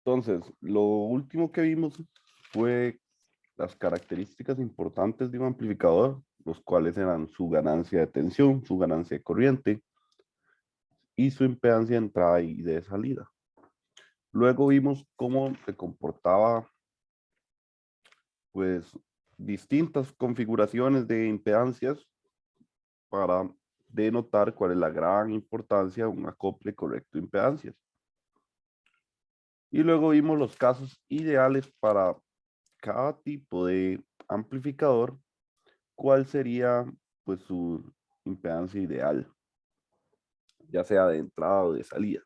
Entonces, lo último que vimos fue las características importantes de un amplificador, los cuales eran su ganancia de tensión, su ganancia de corriente y su impedancia de entrada y de salida. Luego vimos cómo se comportaba, pues, distintas configuraciones de impedancias para denotar cuál es la gran importancia de un acople correcto de impedancias. Y luego vimos los casos ideales para cada tipo de amplificador, cuál sería pues su impedancia ideal, ya sea de entrada o de salida.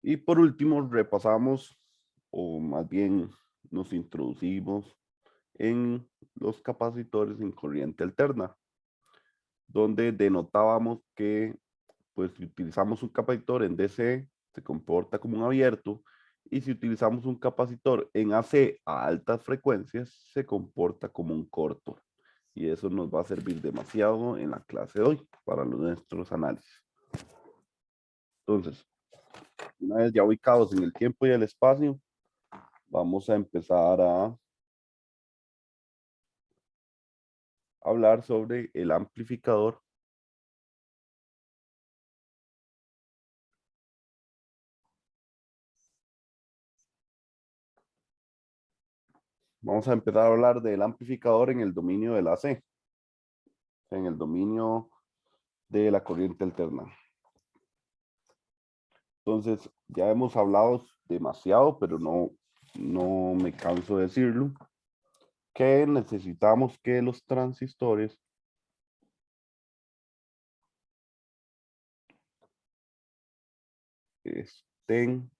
Y por último repasamos, o más bien nos introducimos en los capacitores en corriente alterna, donde denotábamos que pues si utilizamos un capacitor en DC, se comporta como un abierto, y si utilizamos un capacitor en AC a altas frecuencias, se comporta como un corto. Y eso nos va a servir demasiado en la clase de hoy para nuestros análisis. Entonces, una vez ya ubicados en el tiempo y el espacio, vamos a empezar a hablar sobre el amplificador. Vamos a empezar a hablar del amplificador en el dominio del AC, en el dominio de la corriente alterna. Entonces, ya hemos hablado demasiado, pero no me canso de decirlo, que necesitamos que los transistores estén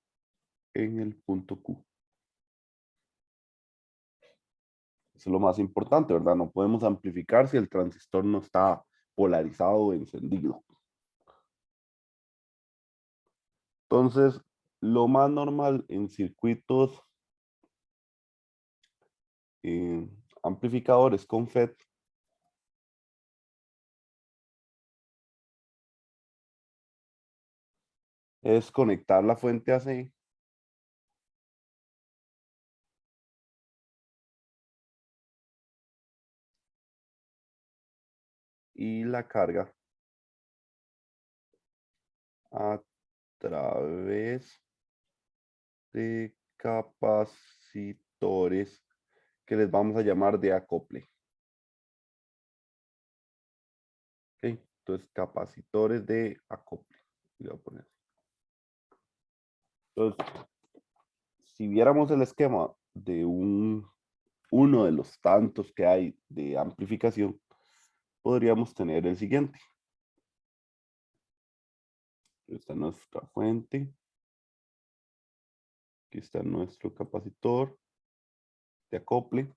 en el punto Q. Eso es lo más importante, ¿verdad? No podemos amplificar si el transistor no está polarizado o encendido. Entonces, lo más normal en circuitos amplificadores con FET es conectar la fuente AC y la carga a través de capacitores que les vamos a llamar de acople. ¿Okay? Entonces, capacitores de acople. Voy a poner. Entonces, si viéramos el esquema de uno de los tantos que hay de amplificación, podríamos tener el siguiente. Esta es nuestra fuente. Aquí está nuestro capacitor de acople.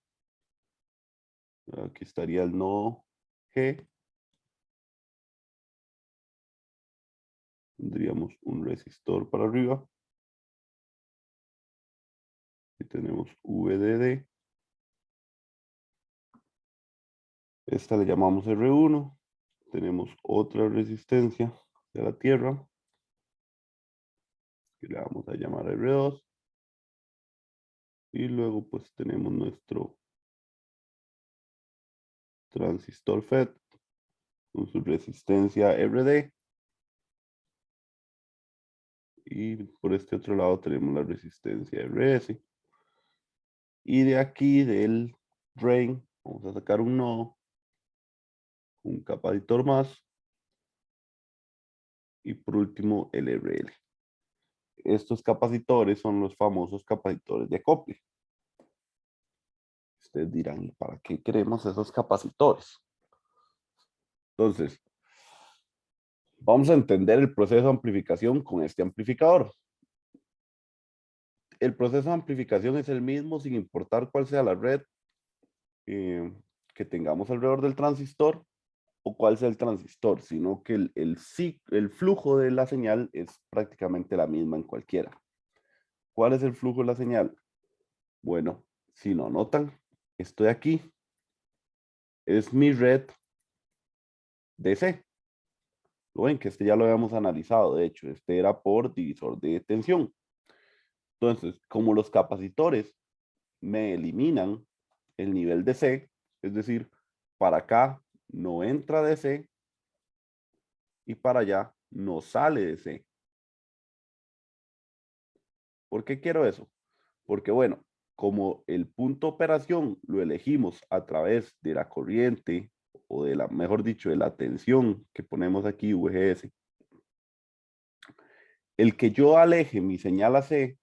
Aquí estaría el nodo G. Tendríamos un resistor para arriba. Aquí tenemos VDD. Esta le llamamos R1. Tenemos otra resistencia de la tierra que le vamos a llamar R2. Y luego pues tenemos nuestro transistor FET con su resistencia RD. Y por este otro lado tenemos la resistencia RS. Y de aquí del drain vamos a sacar un nodo, un capacitor más. Y por último el RL. Estos capacitores son los famosos capacitores de acople. Ustedes dirán, ¿y para qué queremos esos capacitores? Entonces, vamos a entender el proceso de amplificación con este amplificador. El proceso de amplificación es el mismo sin importar cuál sea la red que tengamos alrededor del transistor o cuál sea el transistor, sino que el flujo de la señal es prácticamente la misma en cualquiera. ¿Cuál es el flujo de la señal? Bueno, si no notan, estoy aquí. Es mi red DC. Lo ven que este ya lo habíamos analizado, de hecho, este era por divisor de tensión. Entonces, como los capacitores me eliminan el nivel de C, es decir, para acá no entra de C y para allá no sale de C. ¿Por qué quiero eso? Porque bueno, como el punto de operación lo elegimos a través de la corriente o de la, mejor dicho, de la tensión que ponemos aquí, VGS, el que yo aleje mi señal a C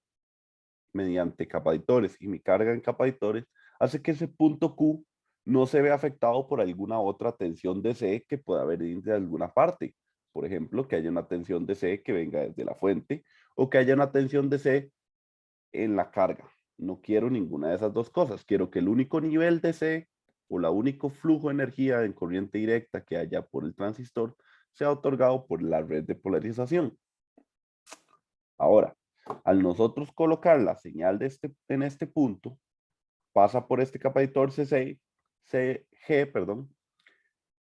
mediante capacitores y mi carga en capacitores hace que ese punto Q no se vea afectado por alguna otra tensión de C que pueda venir de alguna parte. Por ejemplo, que haya una tensión de C que venga desde la fuente o que haya una tensión de C en la carga. No quiero ninguna de esas dos cosas. Quiero que el único nivel de C o el único flujo de energía en corriente directa que haya por el transistor sea otorgado por la red de polarización. Ahora, al nosotros colocar la señal en este punto, pasa por este capacitor CG, perdón,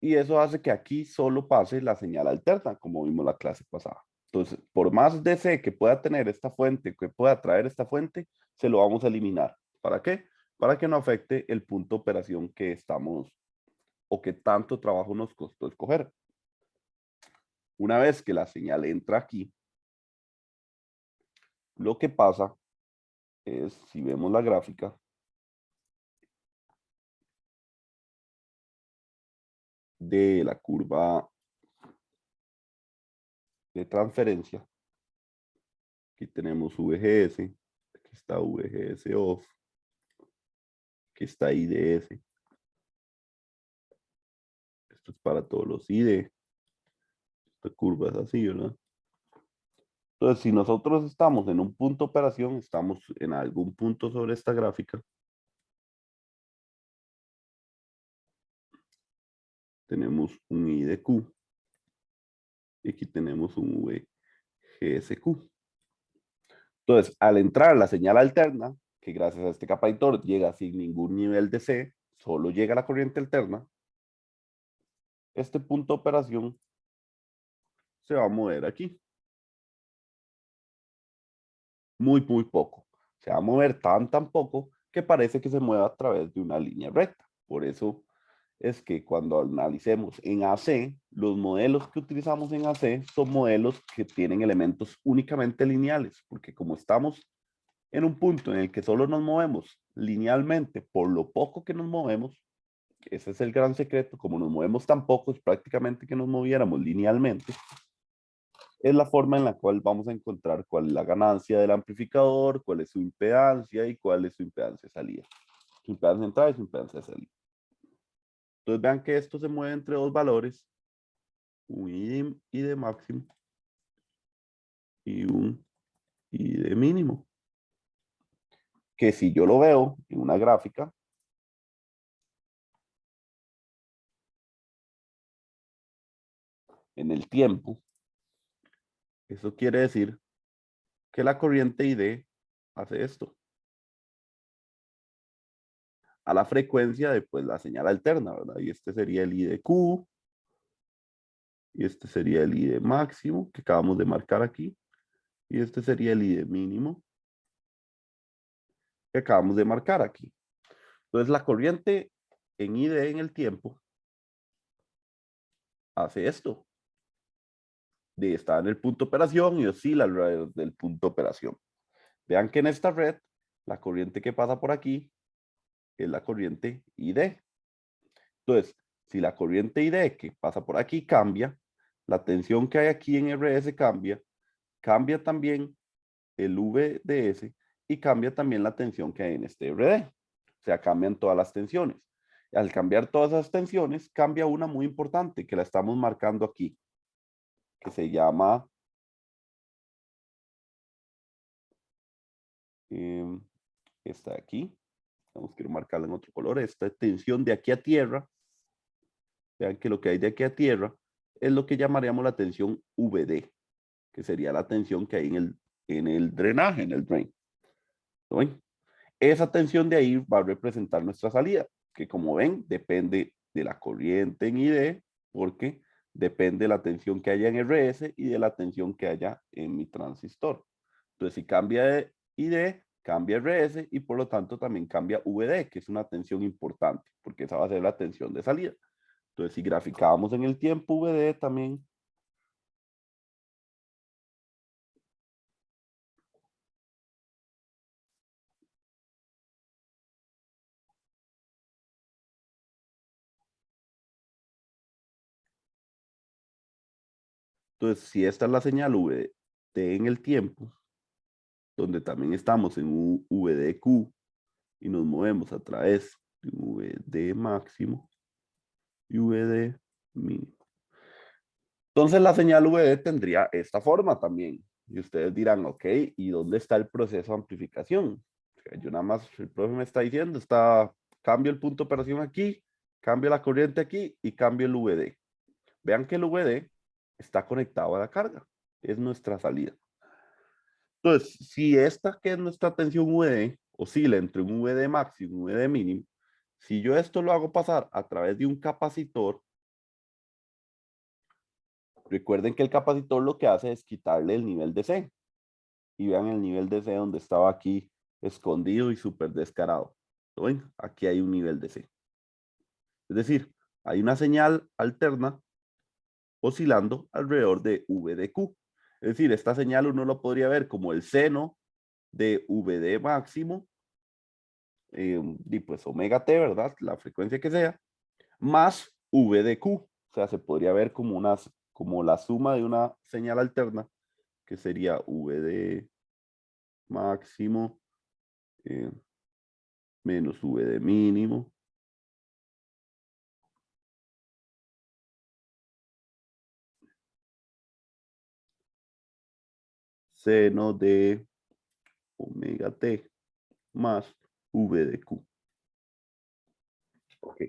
y eso hace que aquí solo pase la señal alterna, como vimos la clase pasada. Entonces, por más DC que pueda tener esta fuente, que pueda traer esta fuente, se lo vamos a eliminar. ¿Para qué? Para que no afecte el punto de operación que estamos o que tanto trabajo nos costó escoger. Una vez que la señal entra aquí, lo que pasa es, si vemos la gráfica, de la curva de transferencia, aquí tenemos VGS, aquí está VGS off, aquí está IDS, esto es para todos los ID, esta curva es así, ¿verdad? Entonces, si nosotros estamos en un punto de operación, estamos en algún punto sobre esta gráfica, tenemos un IDQ y aquí tenemos un VGSQ. Entonces, al entrar la señal alterna, que gracias a este capacitor llega sin ningún nivel de C, solo llega la corriente alterna, este punto de operación se va a mover aquí. Muy poco. Se va a mover tan poco que parece que se mueve a través de una línea recta. Por eso es que cuando analicemos en AC, los modelos que utilizamos en AC son modelos que tienen elementos únicamente lineales, porque como estamos en un punto en el que solo nos movemos linealmente por lo poco que nos movemos, ese es el gran secreto, como nos movemos tan poco, es prácticamente que nos moviéramos linealmente, es la forma en la cual vamos a encontrar cuál es la ganancia del amplificador, cuál es su impedancia y cuál es su impedancia de salida. Su impedancia de entrada y su impedancia de salida. Entonces vean que esto se mueve entre dos valores, un ID máximo y un ID mínimo. Que si yo lo veo en una gráfica, en el tiempo, eso quiere decir que la corriente ID hace esto. A la frecuencia de pues, la señal alterna, ¿verdad? Y este sería el IDQ, y este sería el ID máximo que acabamos de marcar aquí, y este sería el ID mínimo que acabamos de marcar aquí. Entonces la corriente en ID en el tiempo hace esto, de estar en el punto de operación y oscila alrededor del punto de operación. Vean que en esta red, la corriente que pasa por aquí es la corriente ID. Entonces, si la corriente ID que pasa por aquí cambia, la tensión que hay aquí en RS cambia, cambia también el VDS y cambia también la tensión que hay en este RD. O sea, cambian todas las tensiones. Al cambiar todas esas tensiones, cambia una muy importante que la estamos marcando aquí, que se llama esta de aquí. Vamos, quiero marcarla en otro color. Esta tensión de aquí a tierra. Vean que lo que hay de aquí a tierra es lo que llamaríamos la tensión VD, que sería la tensión que hay en el drenaje, en el drain. ¿No ven? Esa tensión de ahí va a representar nuestra salida, que como ven, depende de la corriente en ID, porque depende de la tensión que haya en RS y de la tensión que haya en mi transistor. Entonces, si cambia y D cambia RS y por lo tanto también cambia VD, que es una tensión importante, porque esa va a ser la tensión de salida. Entonces, si graficábamos en el tiempo VD también, entonces si esta es la señal VD en el tiempo, donde también estamos en un VDQ y nos movemos a través de un VD máximo y VD mínimo. Entonces la señal VD tendría esta forma también. Y ustedes dirán, ok, ¿y dónde está el proceso de amplificación? O sea, yo nada más, el profe me está diciendo, cambio el punto de operación aquí, cambio la corriente aquí y cambio el VD. Vean que el VD está conectado a la carga, es nuestra salida. Entonces, si esta que es nuestra tensión VD oscila entre un VD máximo y un VD mínimo, si yo esto lo hago pasar a través de un capacitor, recuerden que el capacitor lo que hace es quitarle el nivel de C. Y vean el nivel de C donde estaba aquí escondido y súper descarado. ¿Lo ven? Aquí hay un nivel de C. Es decir, hay una señal alterna oscilando alrededor de V de Q. Es decir, esta señal uno lo podría ver como el seno de VD máximo, y pues omega t, ¿verdad? La frecuencia que sea, más V de Q. O sea, se podría ver como la suma de una señal alterna, que sería VD máximo eh, menos VD mínimo, seno de omega t más V de Q. Ok,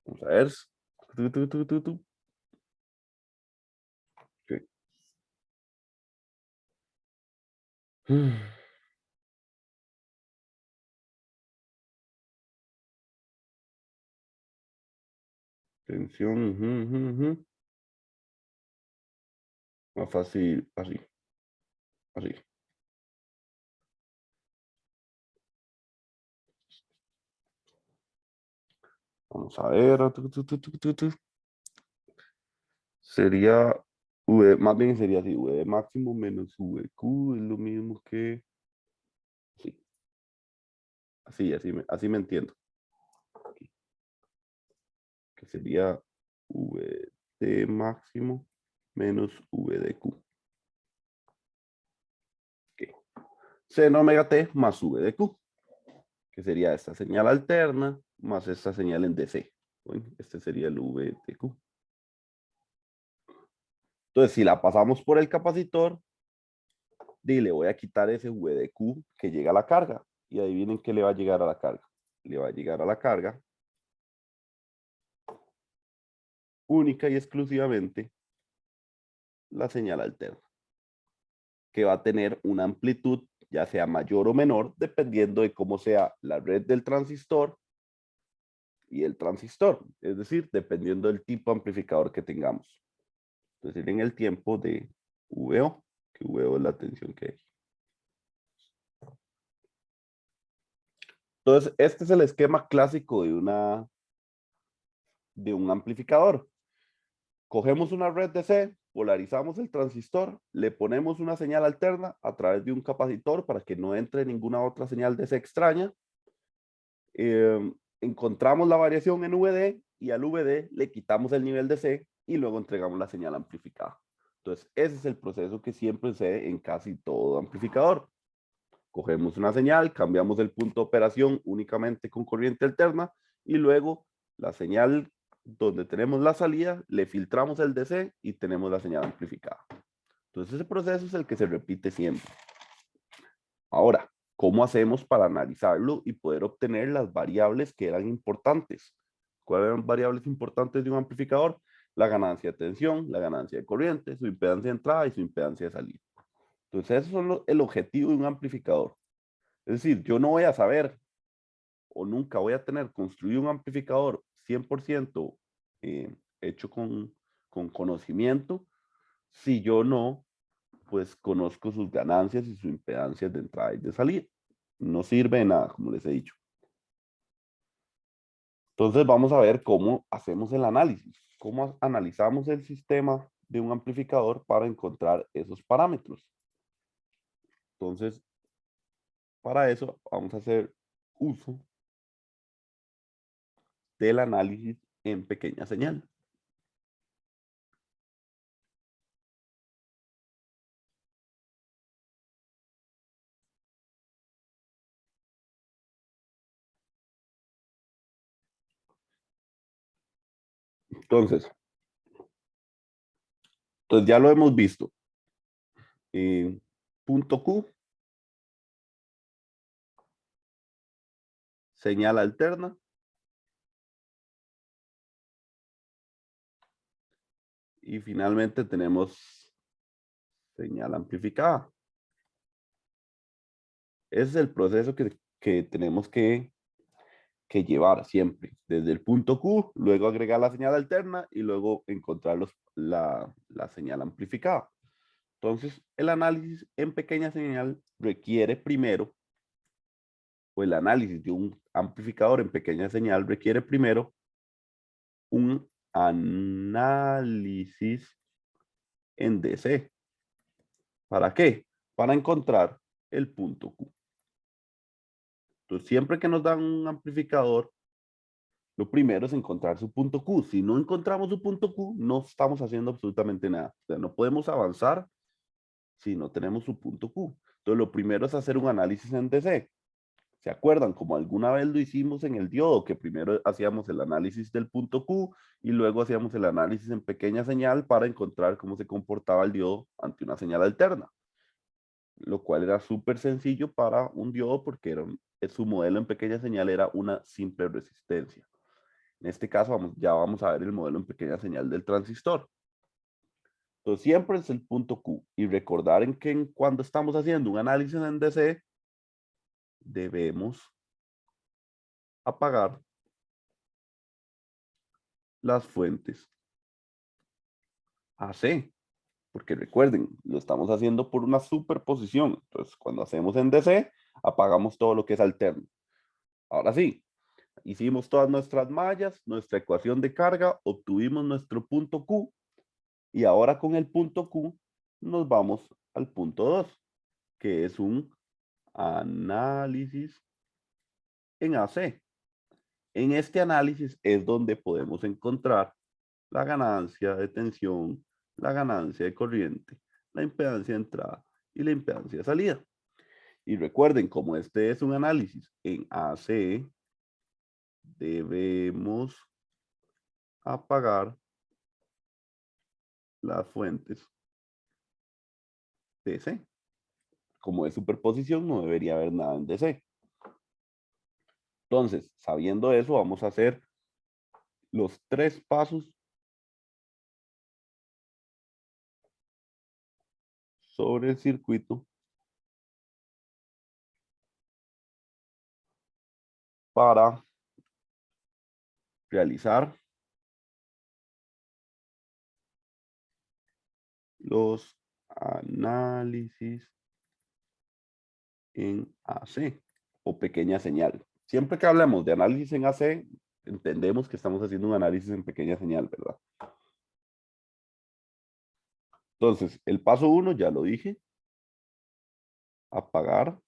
vamos a ver. Ok. Tensión, más fácil, así, así. Vamos a ver. Sería V, más bien sería así, V máximo menos VQ es lo mismo que, sí, así me entiendo. Aquí, que sería V de máximo menos V de Q. Okay. Seno omega t más V de Q, que sería esta señal alterna más esta señal en DC. Bueno, este sería el V de Q. Entonces, si la pasamos por el capacitor, le voy a quitar ese V de Q que llega a la carga. Y adivinen qué le va a llegar a la carga. Le va a llegar a la carga única y exclusivamente la señal alterna, que va a tener una amplitud ya sea mayor o menor, dependiendo de cómo sea la red del transistor y el transistor, es decir, dependiendo del tipo de amplificador que tengamos. Entonces, en el tiempo de VO, que VO es la tensión que hay. Entonces, este es el esquema clásico de un amplificador. Cogemos una red de C, polarizamos el transistor, le ponemos una señal alterna a través de un capacitor para que no entre ninguna otra señal de C extraña. Encontramos la variación en VD y al VD le quitamos el nivel de C y luego entregamos la señal amplificada. Entonces, ese es el proceso que siempre se ve en casi todo amplificador. Cogemos una señal, cambiamos el punto de operación únicamente con corriente alterna y luego la señal donde tenemos la salida, le filtramos el DC y tenemos la señal amplificada. Entonces ese proceso es el que se repite siempre. Ahora, ¿cómo hacemos para analizarlo y poder obtener las variables que eran importantes? ¿Cuáles eran variables importantes de un amplificador? La ganancia de tensión, la ganancia de corriente, su impedancia de entrada y su impedancia de salida. Entonces, eso es el objetivo de un amplificador. Es decir, yo no voy a saber o nunca voy a tener construido un amplificador 100% hecho con conocimiento si yo no pues conozco sus ganancias y sus impedancias de entrada y de salida. No sirve de nada, como les he dicho. Entonces vamos a ver cómo hacemos el análisis, cómo analizamos el sistema de un amplificador para encontrar esos parámetros. Entonces, para eso vamos a hacer uso del análisis en pequeña señal. Entonces ya lo hemos visto. Punto Q, señal alterna. Y finalmente tenemos señal amplificada. Ese es el proceso que tenemos que llevar siempre. Desde el punto Q, luego agregar la señal alterna y luego encontrar la señal amplificada. Entonces, el análisis en pequeña señal requiere primero, o el análisis de un amplificador en pequeña señal requiere primero un análisis en DC. ¿Para qué? Para encontrar el punto Q. Entonces, siempre que nos dan un amplificador, lo primero es encontrar su punto Q. Si no encontramos su punto Q, no estamos haciendo absolutamente nada. O sea, no podemos avanzar si no tenemos su punto Q. Entonces, lo primero es hacer un análisis en DC. ¿Se acuerdan? Como alguna vez lo hicimos en el diodo, que primero hacíamos el análisis del punto Q y luego hacíamos el análisis en pequeña señal para encontrar cómo se comportaba el diodo ante una señal alterna. Lo cual era súper sencillo para un diodo porque su modelo en pequeña señal era una simple resistencia. En este caso ya vamos a ver el modelo en pequeña señal del transistor. Entonces siempre es el punto Q. Y recordar cuando estamos haciendo un análisis en DC, debemos apagar las fuentes AC. Porque recuerden, lo estamos haciendo por una superposición. Entonces cuando hacemos en DC, apagamos todo lo que es alterno. Ahora sí, hicimos todas nuestras mallas, nuestra ecuación de carga, obtuvimos nuestro punto Q y ahora con el punto Q nos vamos al punto 2, que es un análisis en AC. En este análisis es donde podemos encontrar la ganancia de tensión, la ganancia de corriente, la impedancia de entrada y la impedancia de salida. Y recuerden, como este es un análisis en AC, debemos apagar las fuentes DC. Como es superposición, no debería haber nada en DC. Entonces, sabiendo eso, vamos a hacer los 3 pasos sobre el circuito para realizar los análisis en AC o pequeña señal. Siempre que hablamos de análisis en AC, entendemos que estamos haciendo un análisis en pequeña señal, ¿verdad? Entonces, el paso 1, ya lo dije, apagar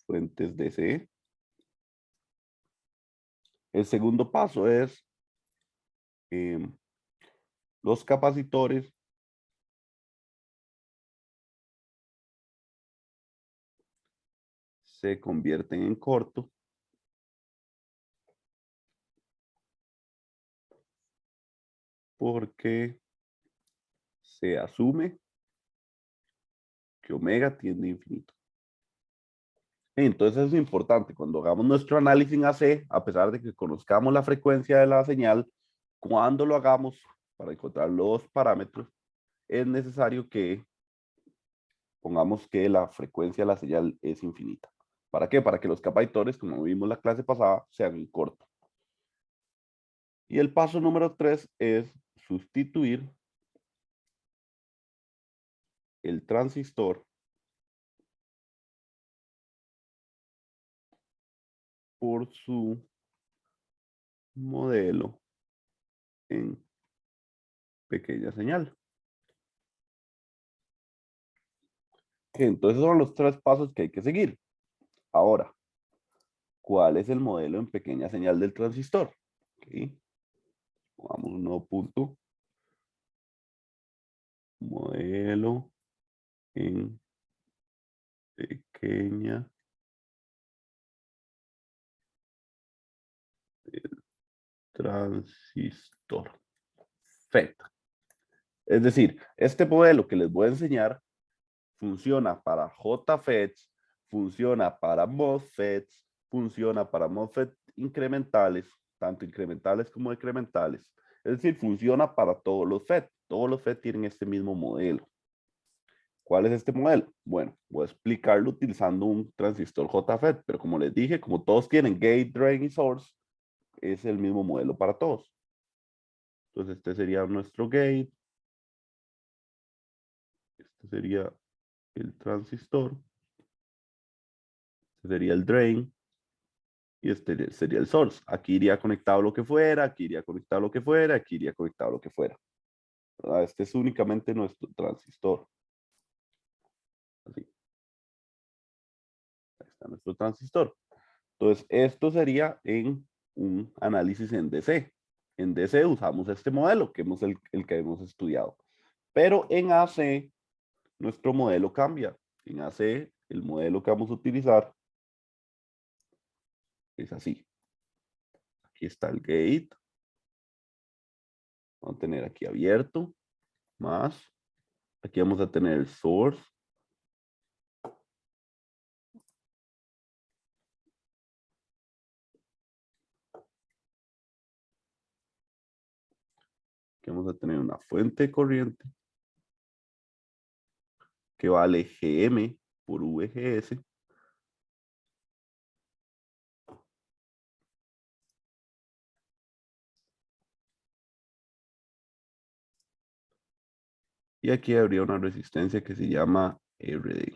fuentes DC. El segundo paso es los capacitores se convierten en corto porque se asume que omega tiende a infinito. Entonces es importante, cuando hagamos nuestro análisis en AC, a pesar de que conozcamos la frecuencia de la señal, cuando lo hagamos para encontrar los parámetros, es necesario que pongamos que la frecuencia de la señal es infinita. ¿Para qué? Para que los capacitores, como vimos la clase pasada, sean en corto. Y el paso número 3 es sustituir el transistor por su modelo en pequeña señal. Entonces son los tres pasos que hay que seguir. Ahora, ¿cuál es el modelo en pequeña señal del transistor? Okay. Pongamos un nuevo punto. Modelo en pequeña del transistor. FET. Es decir, este modelo que les voy a enseñar funciona para JFETs, funciona para MOSFETs, funciona para MOSFET incrementales, tanto incrementales como decrementales. Es decir, funciona para todos los FET. Todos los FET tienen este mismo modelo. ¿Cuál es este modelo? Bueno, voy a explicarlo utilizando un transistor JFET, pero como les dije, como todos tienen gate, drain y source, es el mismo modelo para todos. Entonces, este sería nuestro gate. Este sería el transistor. Este sería el drain. Y este sería el source. Aquí iría conectado lo que fuera, aquí iría conectado lo que fuera, aquí iría conectado lo que fuera. ¿Verdad? Este es únicamente nuestro transistor. Así. Ahí está nuestro transistor. Entonces, esto sería en un análisis en DC. En DC usamos este modelo, que es el que hemos estudiado. Pero en AC, nuestro modelo cambia. En AC, el modelo que vamos a utilizar es así. Aquí está el gate. Vamos a tener aquí abierto, más. Aquí vamos a tener el source. Aquí vamos a tener una fuente de corriente que vale Gm por VGS. Y aquí habría una resistencia que se llama RD.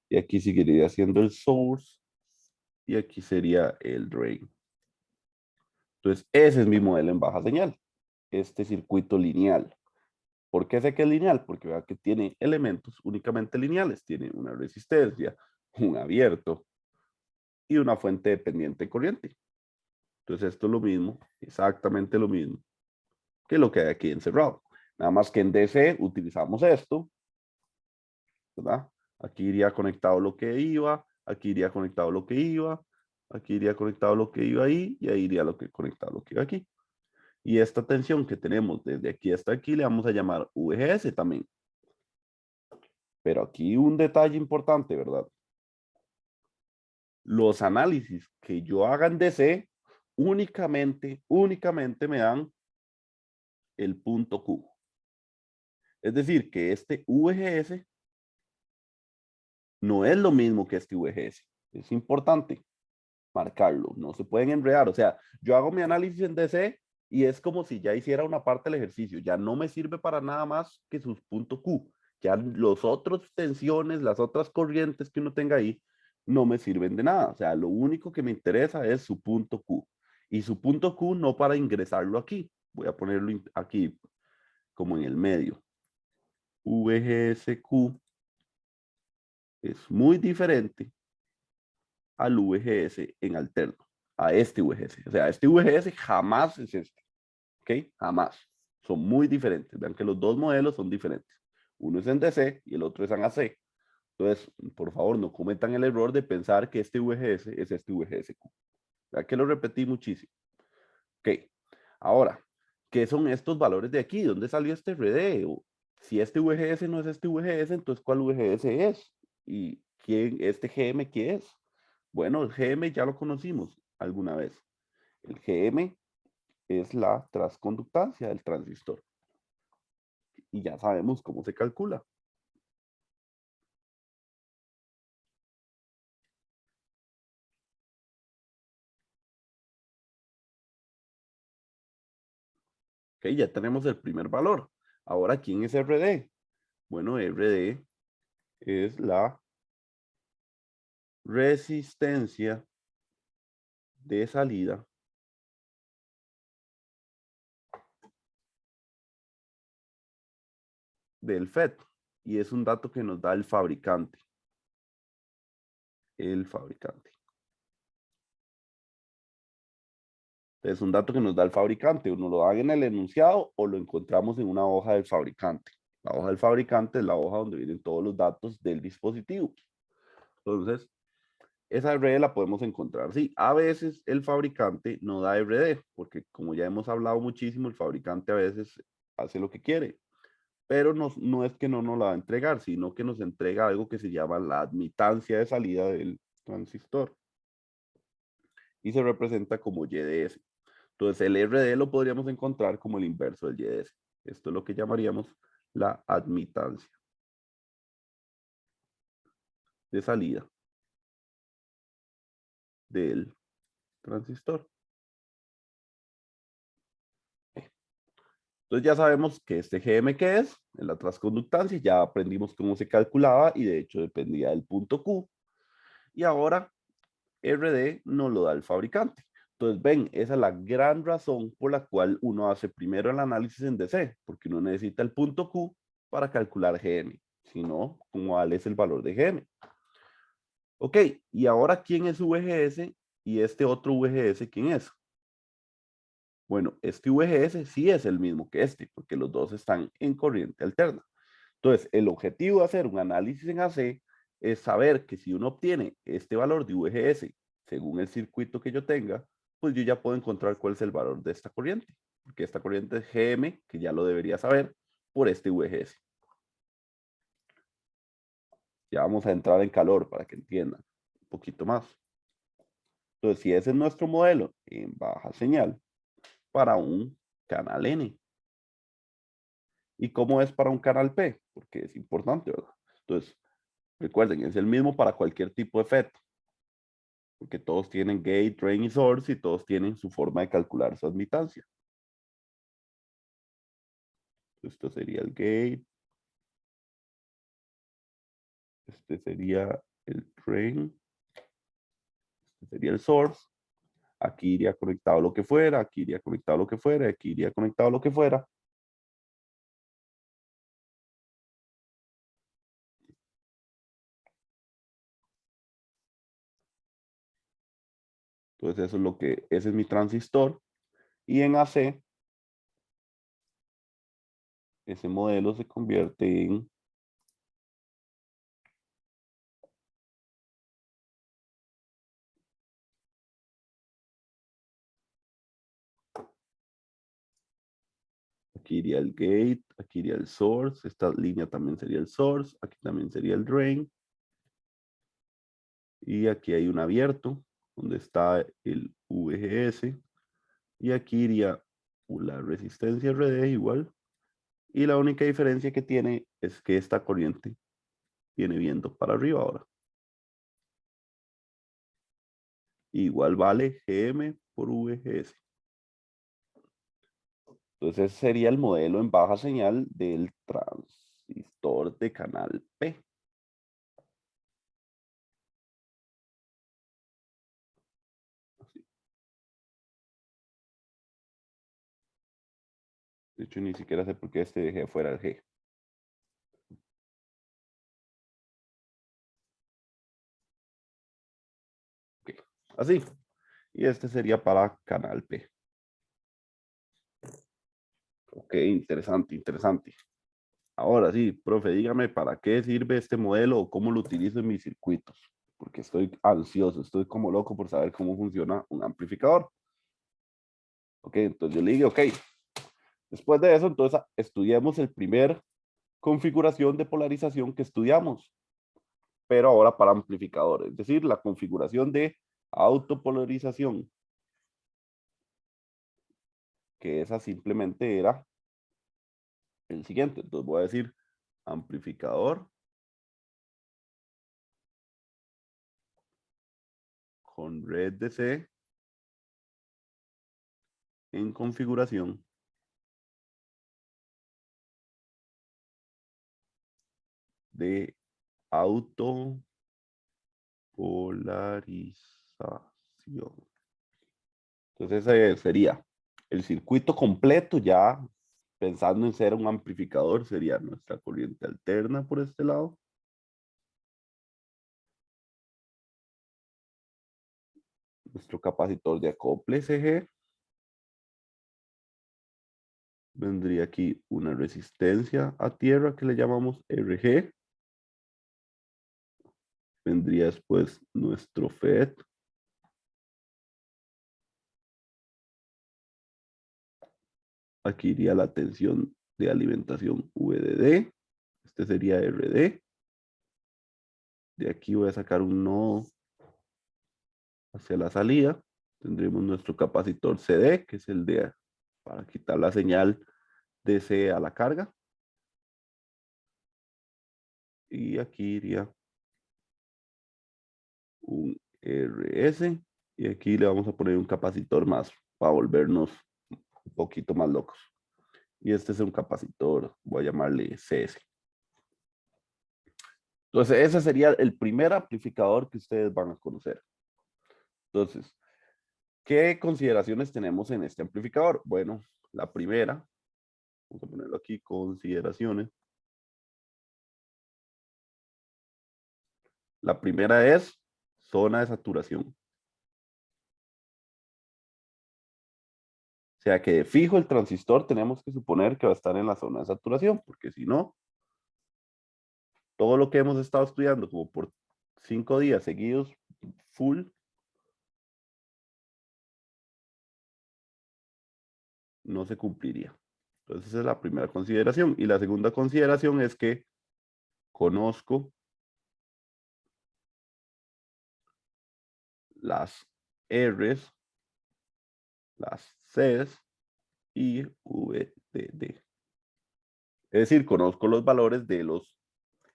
Y aquí seguiría siendo el source. Y aquí sería el drain. Entonces, ese es mi modelo en baja señal. Este circuito lineal. ¿Por qué sé que es lineal? Porque vea que tiene elementos únicamente lineales. Tiene una resistencia, un abierto y una fuente dependiente de corriente. Entonces, esto es lo mismo, exactamente lo mismo que lo que hay aquí encerrado. Nada más que en DC utilizamos esto, ¿verdad? Aquí iría conectado lo que iba, aquí iría conectado lo que iba, aquí iría conectado lo que iba ahí, y ahí iría lo que conectado lo que iba aquí. Y esta tensión que tenemos desde aquí hasta aquí le vamos a llamar VGS también. Pero aquí un detalle importante, ¿verdad? Los análisis que yo haga en DC únicamente me dan el punto Q. Es decir, que este VGS no es lo mismo que este VGS. Es importante marcarlo, no se pueden enredar. O sea, yo hago mi análisis en DC y es como si ya hiciera una parte del ejercicio. Ya no me sirve para nada más que sus puntos Q. Ya los otros tensiones, las otras corrientes que uno tenga ahí, no me sirven de nada. O sea, lo único que me interesa es su punto Q. Y su punto Q no para ingresarlo aquí. Voy a ponerlo aquí como en el medio. VGSQ es muy diferente al VGS en alterno, a este VGS. O sea, este VGS jamás es este, ¿ok? Jamás. Son muy diferentes. Vean que los dos modelos son diferentes. Uno es en DC y el otro es en AC. Entonces, por favor, no cometan el error de pensar que este VGS es este VGSQ. Vean que lo repetí muchísimo. Ok. Ahora, ¿qué son estos valores de aquí? ¿Dónde salió este RD? O, si este VGS no es este VGS, entonces ¿cuál VGS es? ¿Y quién, este GM qué es? Bueno, el GM ya lo conocimos alguna vez. El GM es la transconductancia del transistor. Y ya sabemos cómo se calcula. Ok, ya tenemos el primer valor. Ahora, ¿quién es RD? Bueno, RD es la resistencia de salida del FET. Y es un dato que nos da el fabricante. El fabricante. Es un dato que nos da el fabricante. Uno lo da en el enunciado o lo encontramos en una hoja del fabricante. La hoja del fabricante es la hoja donde vienen todos los datos del dispositivo. Entonces, esa RD la podemos encontrar. Sí, a veces el fabricante no da RD, porque como ya hemos hablado muchísimo, el fabricante a veces hace lo que quiere, pero no es que no nos la va a entregar, sino que nos entrega algo que se llama la admitancia de salida del transistor y se representa como YDS. Entonces el RD lo podríamos encontrar como el inverso del YDS. Esto es lo que llamaríamos la admitancia de salida del transistor. Entonces ya sabemos que este GM que es, en la transconductancia, ya aprendimos cómo se calculaba y de hecho dependía del punto Q. Y ahora RD nos lo da el fabricante. Entonces ven, esa es la gran razón por la cual uno hace primero el análisis en DC, porque uno necesita el punto Q para calcular GM. Si no, ¿cuál es el valor de GM? Ok, y ahora ¿quién es VGS? Y este otro VGS, ¿quién es? Bueno, este VGS sí es el mismo que este, porque los dos están en corriente alterna. Entonces, el objetivo de hacer un análisis en AC es saber que si uno obtiene este valor de VGS según el circuito que yo tenga, pues yo ya puedo encontrar cuál es el valor de esta corriente, porque esta corriente es GM, que ya lo debería saber, por este VGS. Ya vamos a entrar en calor para que entiendan un poquito más. Entonces, si ese es nuestro modelo en baja señal para un canal N, ¿y cómo es para un canal P? Porque es importante, ¿verdad? Entonces, recuerden, es el mismo para cualquier tipo de FET, porque todos tienen gate, drain y source y todos tienen su forma de calcular su admitancia. Esto sería el gate, este sería el drain, este sería el source. Aquí iría conectado lo que fuera, aquí iría conectado lo que fuera, aquí iría conectado lo que fuera. Entonces eso es lo que, ese es mi transistor. Y en AC, ese modelo se convierte en aquí iría el gate, aquí iría el source, esta línea también sería el source, aquí también sería el drain, y aquí hay un abierto, donde está el VGS, y aquí iría la resistencia RD igual, y la única diferencia que tiene es que esta corriente viene viendo para arriba ahora. Igual vale GM por VGS. Entonces ese sería el modelo en baja señal del transistor de canal P. De hecho, ni siquiera sé por qué este dejé fuera el G. Okay. Así. Y este sería para canal P. Ok, interesante, interesante. Ahora sí, profe, dígame para qué sirve este modelo o cómo lo utilizo en mis circuitos. Porque estoy ansioso, estoy como loco por saber cómo funciona un amplificador. Ok, entonces yo le digo, ok, después de eso, entonces estudiemos el primer configuración de polarización que estudiamos, pero ahora para amplificadores, es decir, la configuración de autopolarización, que esa simplemente era el siguiente. Entonces voy a decir amplificador con red DC en configuración de autopolarización. Entonces ese sería el circuito completo, ya pensando en ser un amplificador, sería nuestra corriente alterna por este lado. Nuestro capacitor de acople CG. Vendría aquí una resistencia a tierra que le llamamos RG. Vendría después nuestro FET. Aquí iría la tensión de alimentación VDD. Este sería RD. De aquí voy a sacar un nodo hacia la salida. Tendremos nuestro capacitor CD, que es el de para quitar la señal DC a la carga. Y aquí iría un RS. Y aquí le vamos a poner un capacitor más para volvernos un poquito más locos. Y este es un capacitor, voy a llamarle CS. Entonces, ese sería el primer amplificador que ustedes van a conocer. Entonces, ¿qué consideraciones tenemos en este amplificador? Bueno, la primera, vamos a ponerlo aquí, consideraciones. La primera es zona de saturación. O sea que de fijo el transistor tenemos que suponer que va a estar en la zona de saturación, porque si no, todo lo que hemos estado estudiando como por 5 días seguidos, full, no se cumpliría. Entonces esa es la primera consideración. Y la segunda consideración es que conozco las R's, las C's y VDD. Es decir, conozco los valores de los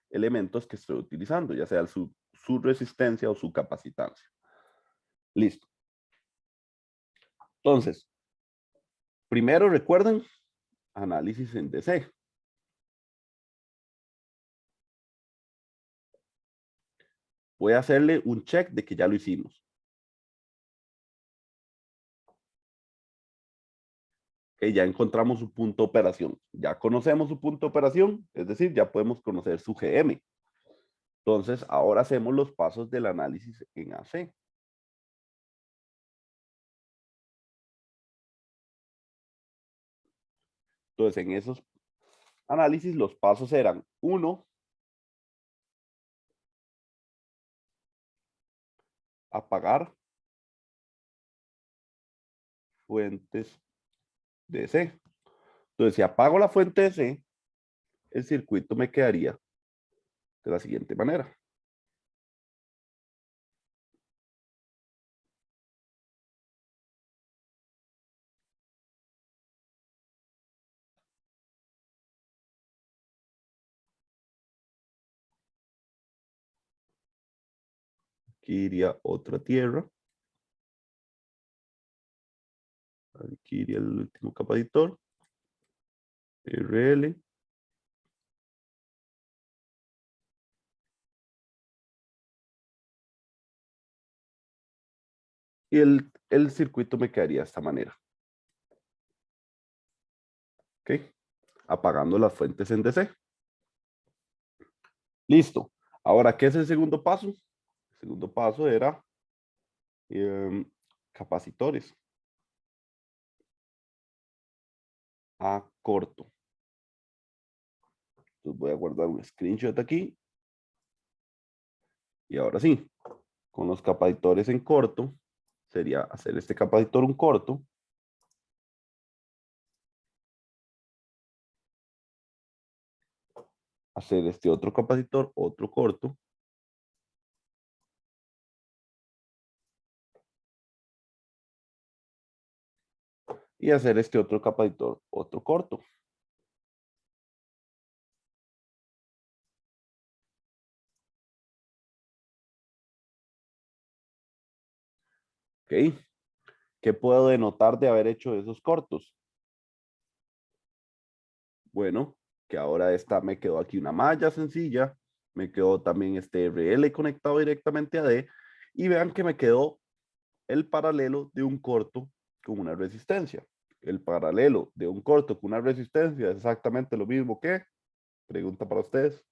elementos que estoy utilizando, ya sea su resistencia o su capacitancia. Listo. Entonces, primero recuerden, análisis en DC. Voy a hacerle un check de que ya lo hicimos. Que ya encontramos su punto de operación. Ya conocemos su punto de operación, es decir, ya podemos conocer su GM. Entonces, ahora hacemos los pasos del análisis en AC. Entonces, en esos análisis, los pasos eran: uno, apagar fuentes DC. Entonces, si apago la fuente DC, el circuito me quedaría de la siguiente manera. Aquí iría otra tierra. Aquí iría el último capacitor. RL. Y el circuito me quedaría de esta manera. ¿Ok? Apagando las fuentes en DC. Listo. Ahora, ¿qué es el segundo paso? El segundo paso era capacitores a corto. Entonces voy a guardar un screenshot aquí. Y ahora sí, con los capacitores en corto, sería hacer este capacitor un corto. Hacer este otro capacitor, otro corto. Y hacer este otro capacitor, otro corto. ¿Ok? ¿Qué puedo denotar de haber hecho esos cortos? Bueno, que ahora esta me quedó aquí una malla sencilla Me quedó también este RL conectado directamente a D. Y vean que me quedó el paralelo de un corto con una resistencia. El paralelo de un corto con una resistencia es exactamente lo mismo que, pregunta para ustedes.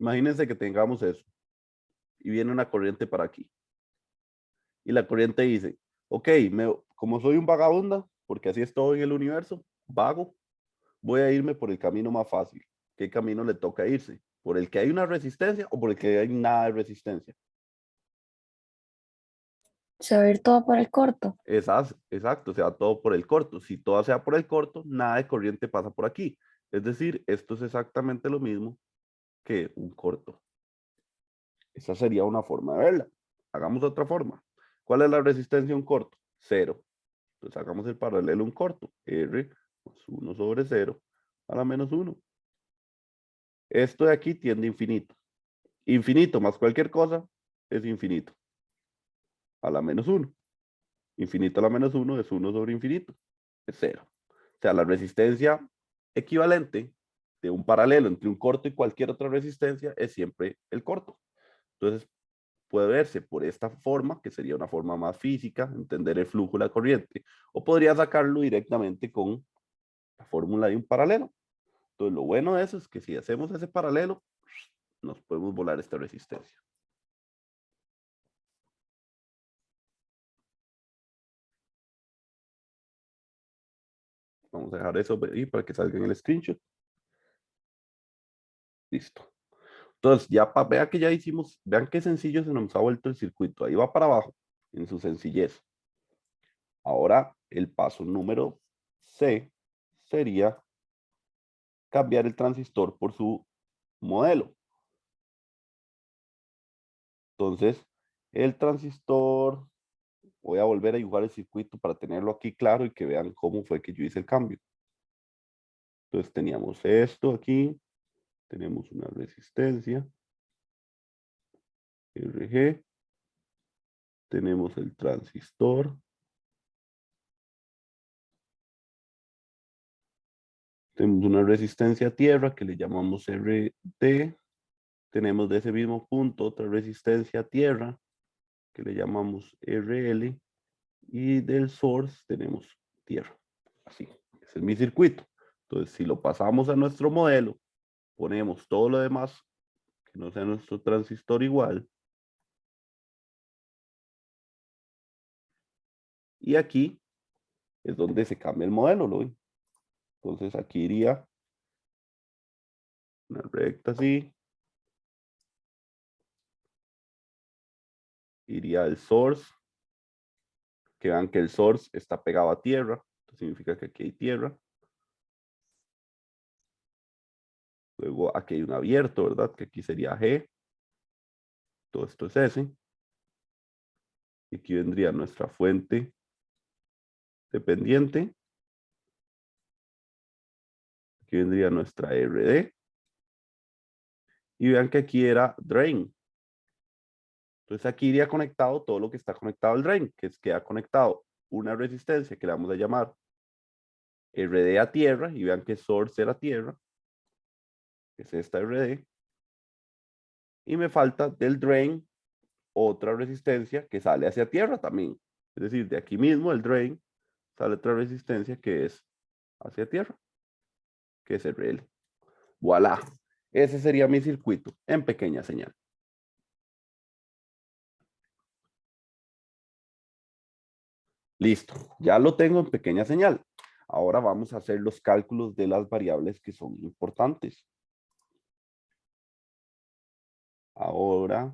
Imagínense que tengamos eso y viene una corriente para aquí. Y la corriente dice, ok, como soy un vagabunda, porque así es todo en el universo, vago, voy a irme por el camino más fácil. ¿Qué camino le toca irse? ¿Por el que hay una resistencia o por el que hay nada de resistencia? Se va a ir todo por el corto. Exacto, o sea, todo por el corto. Si todo sea por el corto, nada de corriente pasa por aquí. Es decir, esto es exactamente lo mismo que un corto. Esa sería una forma de verla. Hagamos otra forma. ¿Cuál es la resistencia de un corto? Cero. Entonces hagamos el paralelo a un corto. R más 1 sobre 0 a la menos 1. Esto de aquí tiende a infinito. Infinito más cualquier cosa es infinito. A la menos 1. Infinito a la menos 1 es 1 sobre infinito. Es 0. O sea, la resistencia equivalente de un paralelo entre un corto y cualquier otra resistencia es siempre el corto. Entonces, puede verse por esta forma, que sería una forma más física, entender el flujo de la corriente, o podría sacarlo directamente con la fórmula de un paralelo. Entonces, lo bueno de eso es que si hacemos ese paralelo, nos podemos volar esta resistencia. Vamos a dejar eso ahí para que salga en el screenshot. Listo. Entonces, vean que ya hicimos, vean qué sencillo se nos ha vuelto el circuito. Ahí va para abajo, en su sencillez. Ahora, el paso número C sería cambiar el transistor por su modelo. Entonces, el transistor, voy a volver a dibujar el circuito para tenerlo aquí claro y que vean cómo fue que yo hice el cambio. Entonces, teníamos esto aquí, tenemos una resistencia, RG, tenemos el transistor, tenemos una resistencia a tierra que le llamamos RD, tenemos de ese mismo punto otra resistencia a tierra que le llamamos RL y del source tenemos tierra. Así, ese es mi circuito. Entonces, si lo pasamos a nuestro modelo, ponemos todo lo demás que no sea nuestro transistor igual. Y aquí es donde se cambia el modelo, ¿lo ven? Entonces aquí iría una recta así, iría el source, que vean que el source está pegado a tierra, esto significa que aquí hay tierra. Luego aquí hay un abierto, ¿verdad? Que aquí sería G, todo esto es S. Y aquí vendría nuestra fuente dependiente. Aquí vendría nuestra RD. Y vean que aquí era drain. Entonces aquí iría conectado todo lo que está conectado al drain, que es que ha conectado una resistencia que le vamos a llamar RD a tierra, y vean que source era tierra, que es esta RD. Y me falta del drain otra resistencia que sale hacia tierra también. Es decir, de aquí mismo el drain sale otra resistencia que es hacia tierra, que es RL. Voilà. Ese sería mi circuito en pequeña señal. Listo, ya lo tengo en pequeña señal. Ahora vamos a hacer los cálculos de las variables que son importantes. Ahora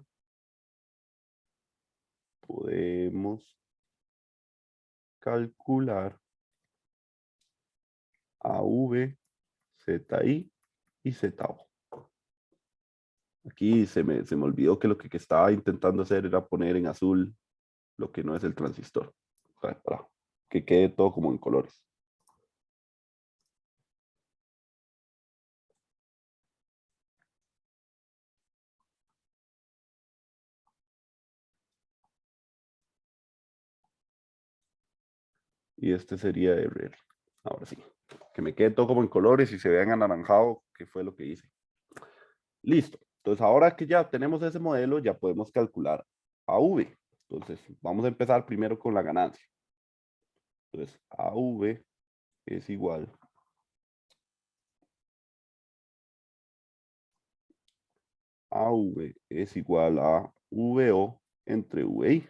podemos calcular AV, ZI y ZO. Aquí se me olvidó que lo que estaba intentando hacer era poner en azul lo que no es el transistor. Ok, que quede todo como en colores. Y este sería RL. Ahora sí, que me quede todo como en colores y se vean anaranjado, que fue lo que hice. Listo. Entonces, ahora que ya tenemos ese modelo, ya podemos calcular AV. Entonces, vamos a empezar primero con la ganancia. Entonces, AV es igual a VO entre VI.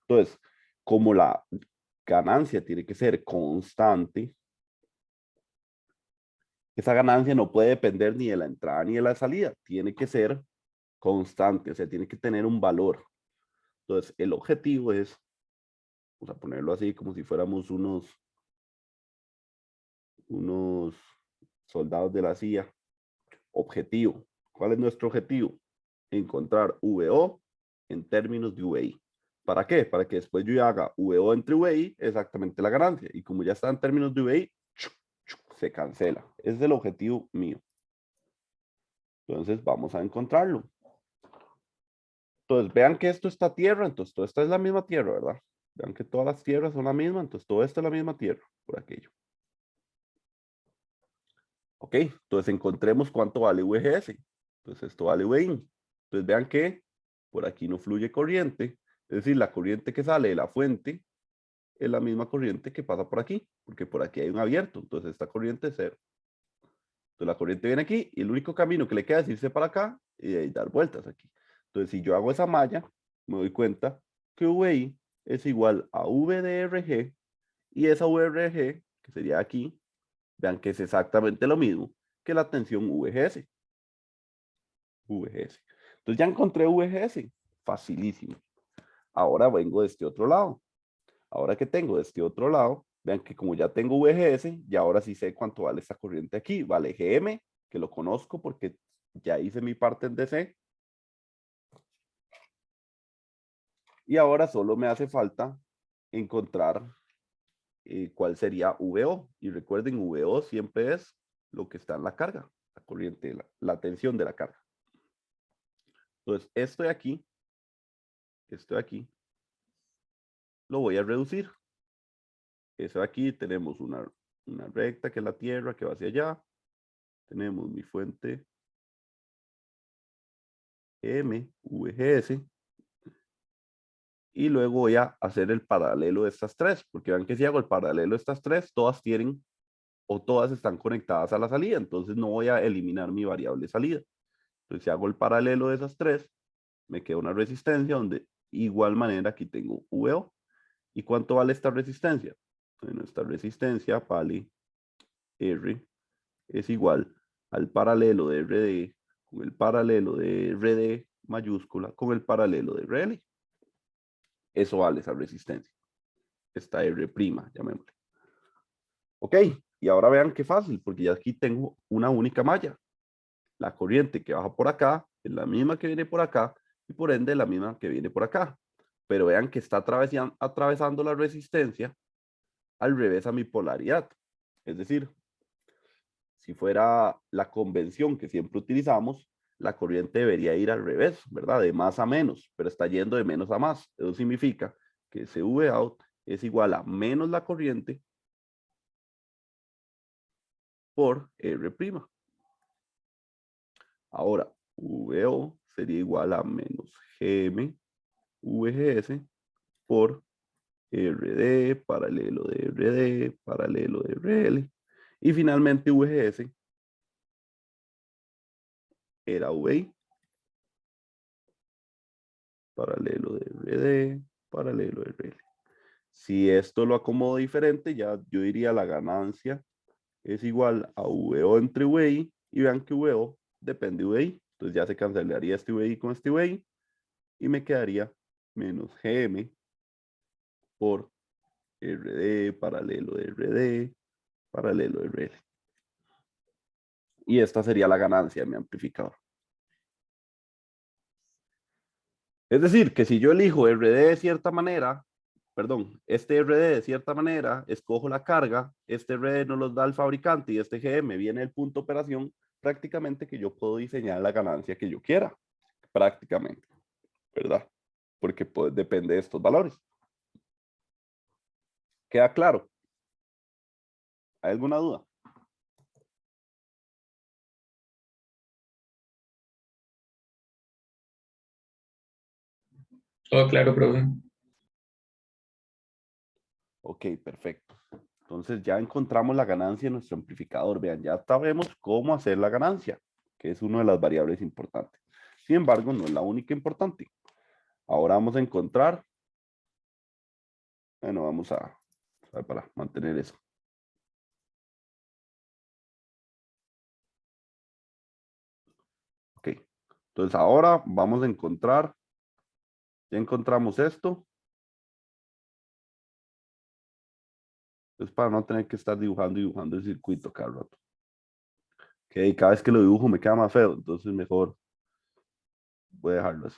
Entonces, como la ganancia tiene que ser constante, esa ganancia no puede depender ni de la entrada ni de la salida, tiene que ser constante, o sea, tiene que tener un valor. Entonces, el objetivo es, vamos a ponerlo así, como si fuéramos unos soldados de la CIA. Objetivo. ¿Cuál es nuestro objetivo? Encontrar VO en términos de VI. ¿Para qué? Para que después yo haga VO entre VI exactamente la ganancia. Y como ya está en términos de VI, se cancela. Ese es el objetivo mío. Entonces vamos a encontrarlo. Entonces vean que esto está tierra, entonces todo esto es la misma tierra, ¿verdad? Vean que todas las tierras son la misma, entonces todo esto es la misma tierra, por aquello. Ok, entonces encontremos cuánto vale VGS. Entonces esto vale VI. Entonces vean que por aquí no fluye corriente, es decir, la corriente que sale de la fuente es la misma corriente que pasa por aquí, porque por aquí hay un abierto, entonces esta corriente es cero. Entonces la corriente viene aquí y el único camino que le queda es irse para acá y dar vueltas aquí. Entonces si yo hago esa malla, me doy cuenta que VI es igual a V de RG y esa VRG, que sería aquí, vean que es exactamente lo mismo que la tensión VGS. VGS. Entonces ya encontré VGS. Facilísimo. Ahora vengo de este otro lado. Ahora que tengo de este otro lado, vean que como ya tengo VGS, ya ahora sí sé cuánto vale esta corriente aquí. Vale GM, que lo conozco porque ya hice mi parte en DC. Y ahora solo me hace falta encontrar cuál sería VO. Y recuerden, VO siempre es lo que está en la carga, la corriente, la tensión de la carga. Entonces, esto de aquí, lo voy a reducir. Eso de aquí tenemos una recta que es la Tierra, que va hacia allá. Tenemos mi fuente MVGS. Y luego voy a hacer el paralelo de estas tres, porque vean que si hago el paralelo de estas tres, todas tienen o todas están conectadas a la salida, entonces no voy a eliminar mi variable salida. Entonces si hago el paralelo de esas tres, me queda una resistencia donde igual manera aquí tengo VO. ¿Y cuánto vale esta resistencia? Bueno, esta resistencia vale R es igual al paralelo de RD con el paralelo de RD mayúscula con el paralelo de RL. Eso vale esa resistencia. Esta R', llamémosle. Ok, y ahora vean qué fácil, porque ya aquí tengo una única malla. La corriente que baja por acá es la misma que viene por acá y por ende la misma que viene por acá. Pero vean que está atravesando la resistencia al revés a mi polaridad. Es decir, si fuera la convención que siempre utilizamos, la corriente debería ir al revés, ¿verdad? De más a menos, pero está yendo de menos a más. Eso significa que CV out es igual a menos la corriente por R'. Ahora, VO sería igual a menos GM VGS por RD, paralelo de RD, paralelo de RL. Y finalmente VGS era VI, paralelo de RD, paralelo de RL. Si esto lo acomodo diferente, ya yo diría la ganancia es igual a VO entre VI y vean que VO depende de VI. Entonces ya se cancelaría este VI con este VI y me quedaría menos GM por RD, paralelo de RD, paralelo de RL. Y esta sería la ganancia de mi amplificador. Es decir, que si yo elijo RD de cierta manera, perdón, este RD de cierta manera, escojo la carga, este RD nos los da el fabricante y este GM viene el punto de operación, prácticamente que yo puedo diseñar la ganancia que yo quiera, prácticamente, ¿verdad? Porque pues, depende de estos valores. ¿Queda claro? ¿Hay alguna duda? Todo claro, profe. Ok, perfecto. Entonces ya encontramos la ganancia en nuestro amplificador. Vean, ya sabemos cómo hacer la ganancia, que es una de las variables importantes. Sin embargo, no es la única importante. Ahora vamos a encontrar, bueno, vamos a para mantener eso. Ok, entonces ahora vamos a encontrar, ya encontramos esto. Es para no tener que estar dibujando y dibujando el circuito cada rato. Ok, cada vez que lo dibujo me queda más feo, entonces mejor voy a dejarlo así.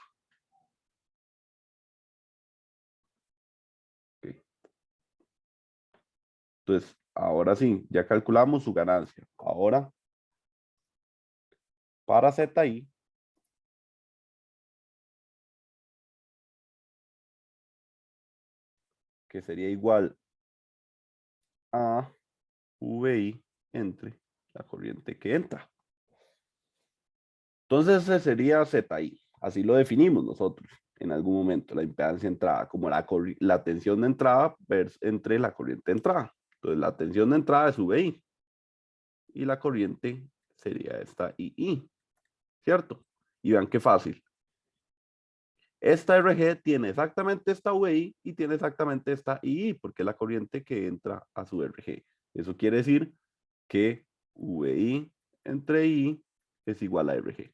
Ok. Entonces, ahora sí, ya calculamos su ganancia. Ahora, para ZI, que sería igual a VI entre la corriente que entra. Entonces, ese sería ZI. Así lo definimos nosotros en algún momento, la impedancia entrada, como la tensión de entrada entre la corriente de entrada. Entonces, la tensión de entrada es VI y la corriente sería esta II, ¿cierto? Y vean qué fácil. Esta RG tiene exactamente esta VI y tiene exactamente esta II, porque es la corriente que entra a su RG. Eso quiere decir que VI entre I es igual a RG.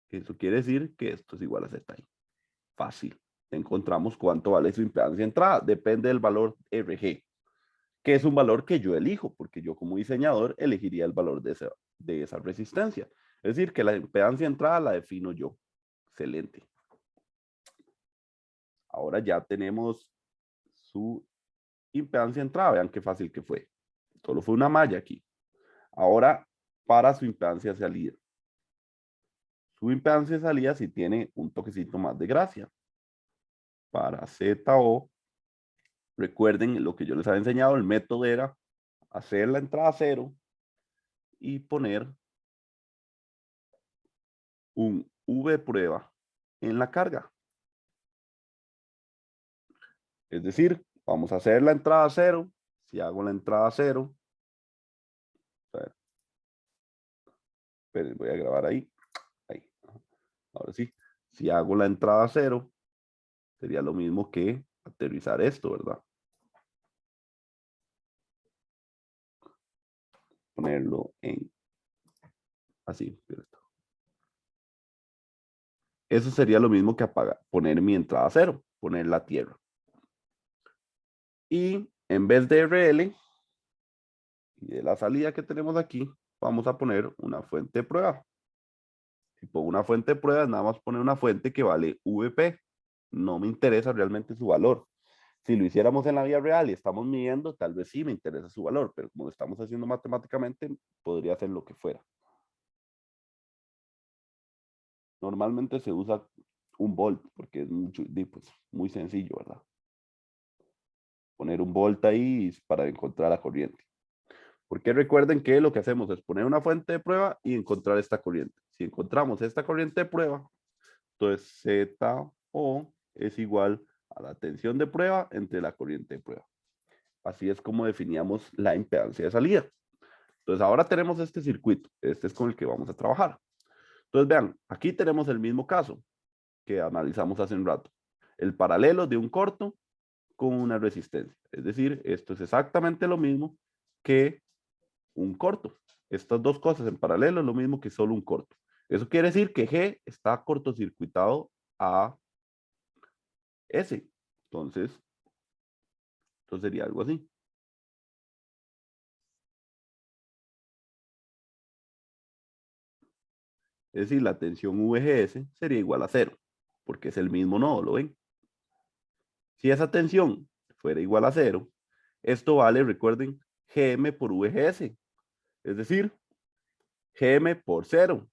Eso quiere decir que esto es igual a ZI. Fácil. Encontramos cuánto vale su impedancia de entrada. Depende del valor RG, que es un valor que yo elijo, porque yo como diseñador elegiría el valor de esa resistencia. Es decir, que la impedancia de entrada la defino yo. Excelente. Ahora ya tenemos su impedancia de entrada. Vean qué fácil que fue. Solo fue una malla aquí. Ahora, para su impedancia de salida. Su impedancia de salida sí tiene un toquecito más de gracia. Para ZO, recuerden lo que yo les había enseñado, el método era hacer la entrada cero y poner un V prueba en la carga. Es decir, vamos a hacer la entrada cero. Si hago la entrada cero, esperen, voy a grabar ahí. Ahí. Ahora sí, si hago la entrada cero, sería lo mismo que aterrizar esto, ¿verdad? Ponerlo en así. Eso sería lo mismo que poner mi entrada cero, poner la tierra. Y en vez de RL y de la salida que tenemos aquí, vamos a poner una fuente de prueba. Si pongo una fuente de prueba, nada más poner una fuente que vale VP. No me interesa realmente su valor. Si lo hiciéramos en la vida real y estamos midiendo, tal vez sí me interesa su valor, pero como lo estamos haciendo matemáticamente, podría ser lo que fuera. Normalmente se usa un volt porque es pues, muy sencillo, ¿verdad? Poner un volt ahí para encontrar la corriente. Porque recuerden que lo que hacemos es poner una fuente de prueba y encontrar esta corriente. Si encontramos esta corriente de prueba, entonces ZO es igual a la tensión de prueba entre la corriente de prueba. Así es como definíamos la impedancia de salida. Entonces ahora tenemos este circuito. Este es con el que vamos a trabajar. Entonces vean, aquí tenemos el mismo caso que analizamos hace un rato. El paralelo de un corto con una resistencia. Es decir, esto es exactamente lo mismo que un corto. Estas dos cosas en paralelo es lo mismo que solo un corto. Eso quiere decir que G está cortocircuitado a S. Entonces sería algo así. Es decir, la tensión VGS sería igual a cero, porque es el mismo nodo, ¿lo ven? Si esa tensión fuera igual a 0, esto vale, recuerden, Gm por VGS, es decir, Gm por 0.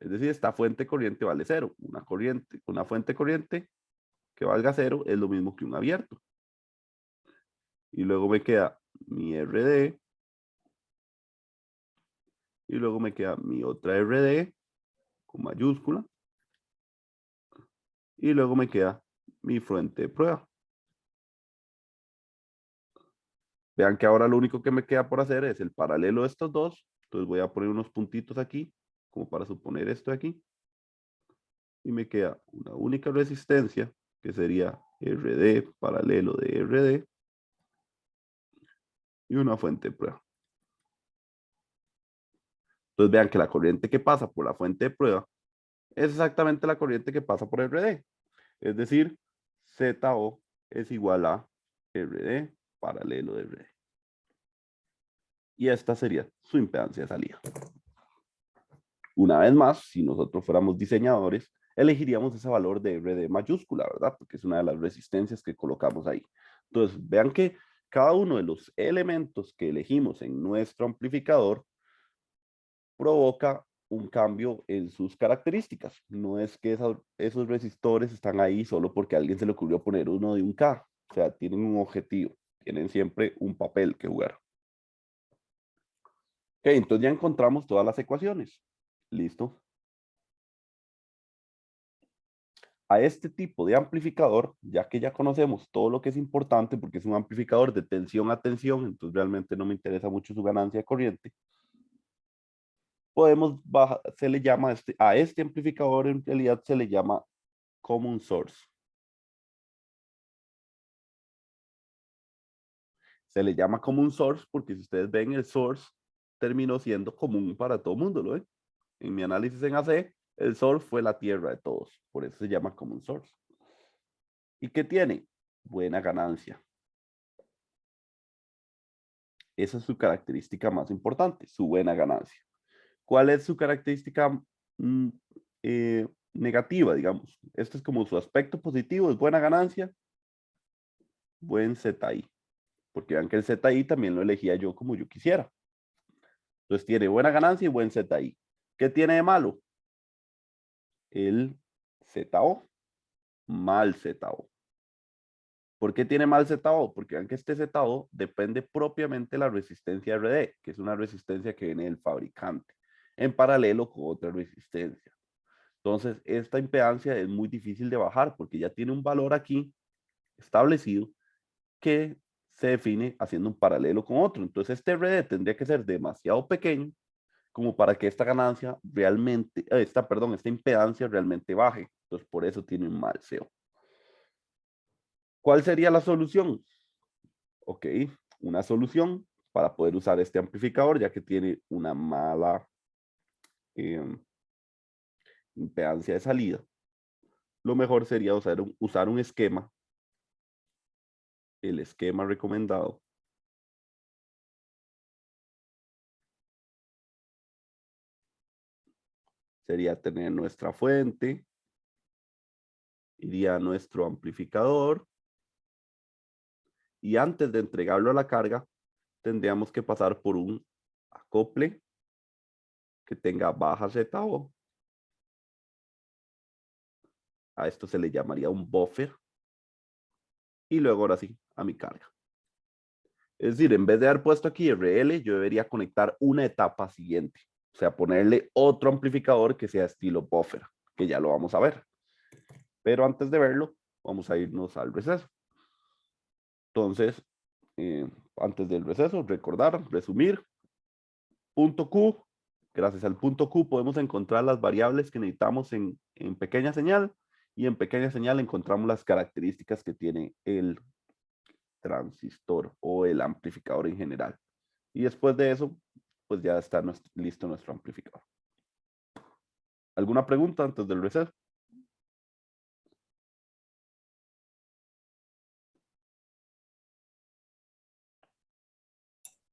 Es decir, esta fuente corriente vale 0. Una fuente corriente que valga 0 es lo mismo que un abierto. Y luego me queda mi RD. Y luego me queda mi otra RD con mayúscula. Y luego me queda mi fuente de prueba. Vean que ahora lo único que me queda por hacer es el paralelo de estos dos. Entonces voy a poner unos puntitos aquí, como para suponer esto de aquí. Y me queda una única resistencia, que sería RD paralelo de RD. Y una fuente de prueba. Entonces vean que la corriente que pasa por la fuente de prueba es exactamente la corriente que pasa por RD. Es decir, ZO es igual a RD paralelo de RD. Y esta sería su impedancia de salida. Una vez más, si nosotros fuéramos diseñadores, elegiríamos ese valor de RD mayúscula, ¿verdad? Porque es una de las resistencias que colocamos ahí. Entonces, vean que cada uno de los elementos que elegimos en nuestro amplificador provoca un cambio en sus características. No es que esos resistores están ahí solo porque a alguien se le ocurrió poner uno de un K. O sea, tienen un objetivo, tienen siempre un papel que jugar. Ok, entonces ya encontramos todas las ecuaciones. Listo. A este tipo de amplificador, ya que ya conocemos todo lo que es importante, porque es un amplificador de tensión a tensión, entonces realmente no me interesa mucho su ganancia de corriente, podemos bajar, se le llama a este amplificador en realidad se le llama common source. Se le llama common source porque si ustedes ven el source terminó siendo común para todo el mundo, ¿lo ven? En mi análisis en AC, el source fue la tierra de todos, por eso se llama common source. ¿Y qué tiene? Buena ganancia. Esa es su característica más importante, su buena ganancia. ¿Cuál es su característica mm, negativa, digamos? Esto es como su aspecto positivo, es buena ganancia, buen ZI. Porque vean que el ZI también lo elegía yo como yo quisiera. Entonces tiene buena ganancia y buen ZI. ¿Qué tiene de malo? El ZO, mal ZO. ¿Por qué tiene mal ZO? Porque vean que este ZO depende propiamente de la resistencia RD, que es una resistencia que viene del fabricante, en paralelo con otra resistencia. Entonces, esta impedancia es muy difícil de bajar porque ya tiene un valor aquí establecido que se define haciendo un paralelo con otro. Entonces, este RD tendría que ser demasiado pequeño como para que esta ganancia realmente, esta impedancia realmente baje. Entonces, por eso tiene un mal SEO. ¿Cuál sería la solución? Ok, una solución para poder usar este amplificador, ya que tiene una mala impedancia de salida. Lo mejor sería usar un esquema. El esquema recomendado sería tener nuestra fuente, iría a nuestro amplificador y antes de entregarlo a la carga, tendríamos que pasar por un acople que tenga baja ZO. A esto se le llamaría un buffer. Y luego ahora sí, a mi carga. Es decir, en vez de haber puesto aquí RL, yo debería conectar una etapa siguiente. O sea, ponerle otro amplificador que sea estilo buffer, que ya lo vamos a ver. Pero antes de verlo, vamos a irnos al receso. Entonces, antes del receso, recordar, resumir. Punto Q. Gracias al punto Q podemos encontrar las variables que necesitamos en pequeña señal y en pequeña señal encontramos las características que tiene el transistor o el amplificador en general. Y después de eso, pues ya está listo nuestro amplificador. ¿Alguna pregunta antes del receso?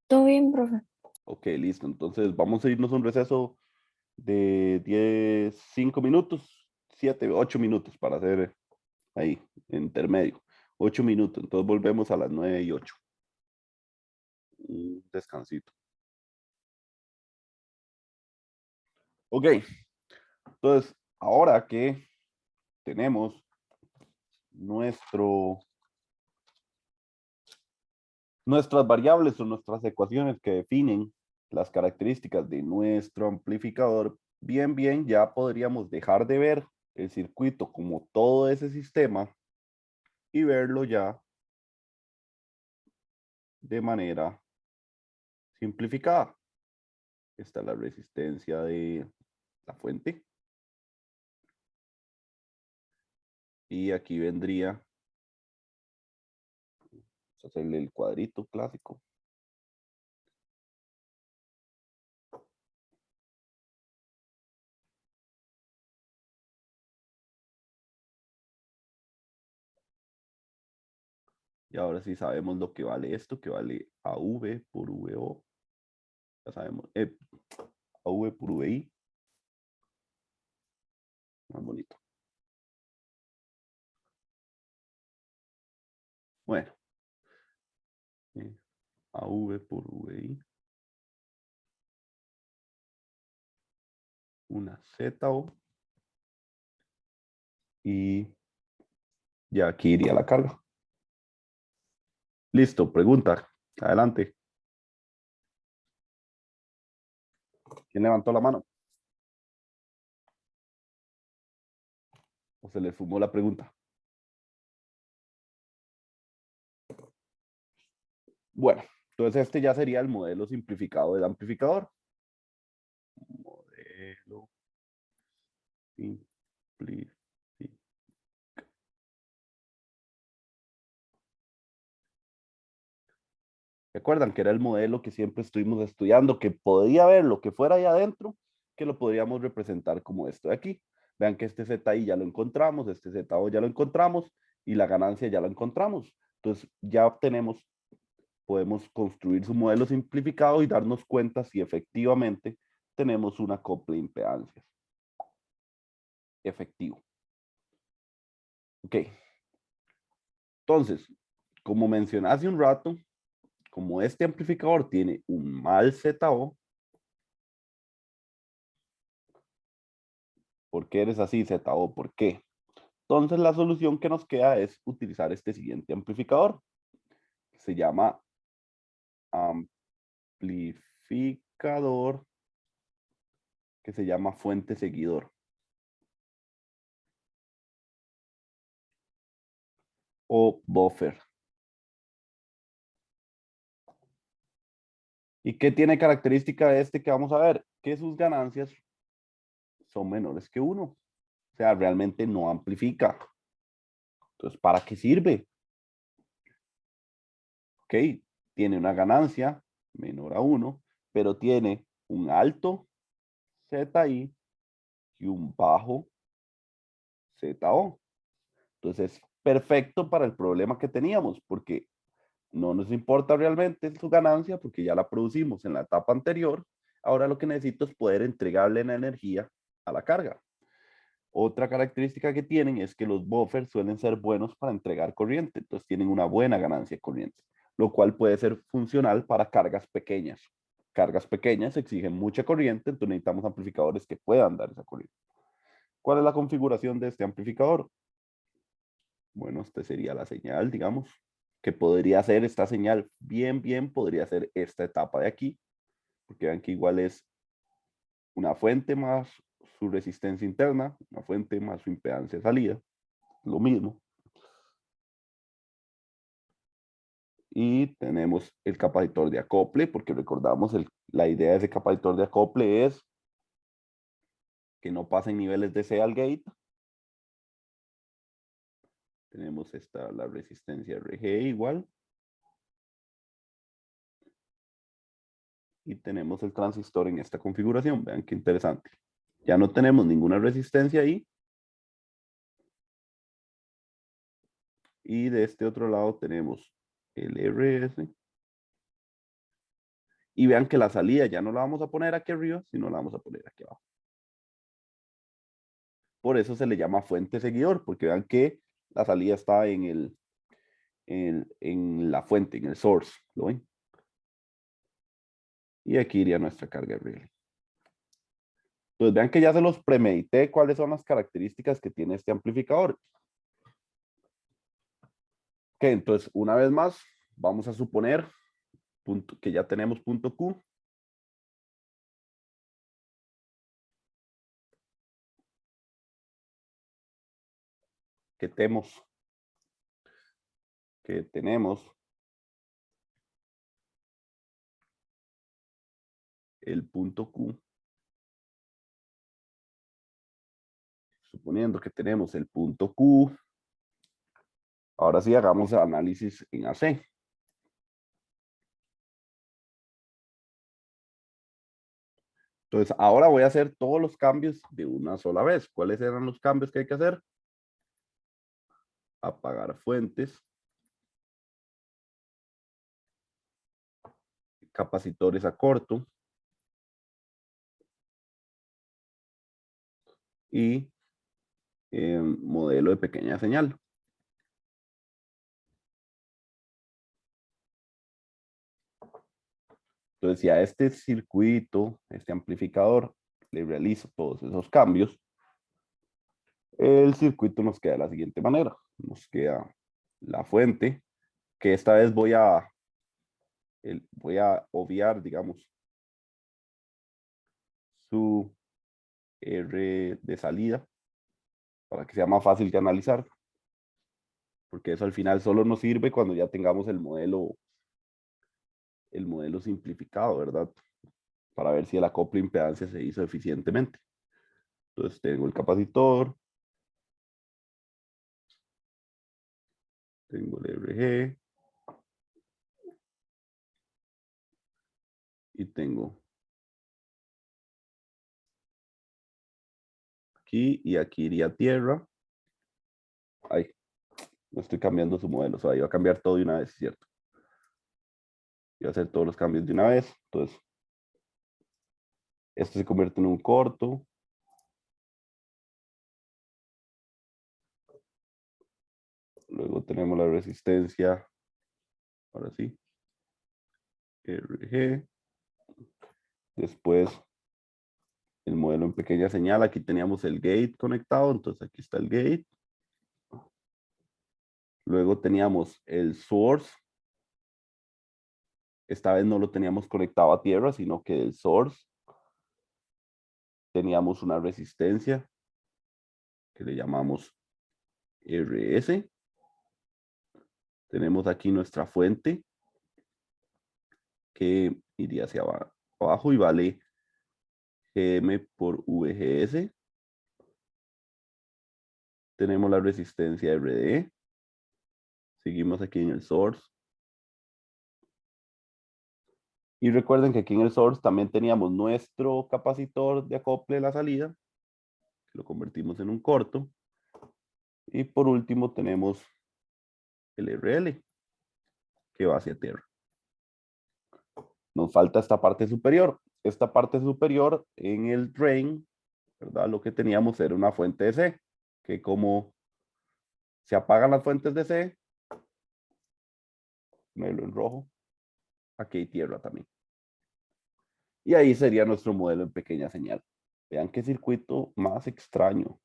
¿Todo bien, profe? Ok, listo. Entonces vamos a irnos a un receso de 5 minutos, 7, 8 minutos para hacer ahí, intermedio. 8 minutos, entonces volvemos a las 9:08. Un descansito. Ok, entonces ahora que tenemos nuestras variables o nuestras ecuaciones que definen las características de nuestro amplificador, bien, ya podríamos dejar de ver el circuito como todo ese sistema y verlo ya de manera simplificada. Esta es la resistencia de la fuente. Y aquí vendría, vamos a hacerle el cuadrito clásico. Y ahora sí sabemos lo que vale esto, que vale AV por VO. Ya sabemos, AV por VI. Más bonito. Bueno, AV por VI. Una ZO. Y ya aquí iría la carga. Listo, pregunta. Adelante. ¿Quién levantó la mano? ¿O se le fumó la pregunta? Bueno, entonces este ya sería el modelo simplificado del amplificador. Modelo simplificado. ¿Recuerdan que era el modelo que siempre estuvimos estudiando, que podía ver lo que fuera ahí adentro, que lo podríamos representar como esto de aquí? Vean que este ZI ya lo encontramos, este ZO ya lo encontramos y la ganancia ya la encontramos. Entonces ya tenemos, podemos construir su modelo simplificado y darnos cuenta si efectivamente tenemos un acople de impedancias efectivo. Ok. Entonces, como mencioné hace un rato, como este amplificador tiene un mal ZO, ¿por qué eres así, ZO? ¿Por qué? Entonces la solución que nos queda es utilizar este siguiente amplificador. Se llama amplificador, que se llama fuente seguidor. O buffer. ¿Y qué tiene característica este que vamos a ver? Que sus ganancias son menores que 1. O sea, realmente no amplifica. Entonces, ¿para qué sirve? Ok, tiene una ganancia menor a 1, pero tiene un alto ZI y un bajo ZO. Entonces, es perfecto para el problema que teníamos, porque no nos importa realmente su ganancia, porque ya la producimos en la etapa anterior. Ahora lo que necesito es poder entregarle la energía a la carga. Otra característica que tienen es que los buffers suelen ser buenos para entregar corriente, entonces tienen una buena ganancia de corriente, lo cual puede ser funcional para cargas pequeñas. Cargas pequeñas exigen mucha corriente, entonces necesitamos amplificadores que puedan dar esa corriente. ¿Cuál es la configuración de este amplificador? Bueno, esta sería la señal, digamos, que podría ser esta señal, bien, podría ser esta etapa de aquí, porque vean que igual es una fuente más su resistencia interna, una fuente más su impedancia de salida, lo mismo. Y tenemos el capacitor de acople, porque recordamos la idea de ese capacitor de acople es que no pasen niveles de C al gate. Tenemos la resistencia RG igual. Y tenemos el transistor en esta configuración. Vean qué interesante. Ya no tenemos ninguna resistencia ahí. Y de este otro lado tenemos el RS. Y vean que la salida ya no la vamos a poner aquí arriba, sino la vamos a poner aquí abajo. Por eso se le llama fuente seguidor, porque vean que la salida está en en la fuente, en el source, ¿lo ven? Y aquí iría nuestra carga relay. Entonces vean que ya se los premedité cuáles son las características que tiene este amplificador. Ok, entonces una vez más, vamos a suponer que ya tenemos punto Q. Que tenemos el punto Q. Suponiendo que tenemos el punto Q. Ahora sí hagamos el análisis en AC. Entonces, ahora voy a hacer todos los cambios de una sola vez. ¿Cuáles eran los cambios que hay que hacer? Apagar fuentes. Capacitores a corto. Y modelo de pequeña señal. Entonces, si a este circuito, este amplificador, le realizo todos esos cambios, el circuito nos queda de la siguiente manera. Nos queda la fuente, que esta vez voy a obviar, digamos, su R de salida, para que sea más fácil de analizar, porque eso al final solo nos sirve cuando ya tengamos el modelo simplificado, ¿verdad? Para ver si el acople de impedancia se hizo eficientemente. Entonces tengo el capacitor, tengo el RG, y tengo aquí, y aquí iría tierra. Ay, no estoy cambiando su modelo, o sea, iba a cambiar todo de una vez, ¿cierto? Iba a hacer todos los cambios de una vez. Entonces, esto se convierte en un corto. Luego tenemos la resistencia, ahora sí, RG. Después, el modelo en pequeña señal. Aquí teníamos el gate conectado, entonces aquí está el gate. Luego teníamos el source. Esta vez no lo teníamos conectado a tierra, sino que el source teníamos una resistencia que le llamamos RS. Tenemos aquí nuestra fuente que iría hacia abajo y vale GM por VGS. Tenemos la resistencia RD. Seguimos aquí en el source. Y recuerden que aquí en el source también teníamos nuestro capacitor de acople de la salida, que lo convertimos en un corto. Y por último tenemos el RL, que va hacia tierra. Nos falta esta parte superior. Esta parte superior en el drain, ¿verdad? Lo que teníamos era una fuente de C, que como se apagan las fuentes de C, ponerlo en rojo, aquí hay tierra también. Y ahí sería nuestro modelo en pequeña señal. Vean qué circuito más extraño.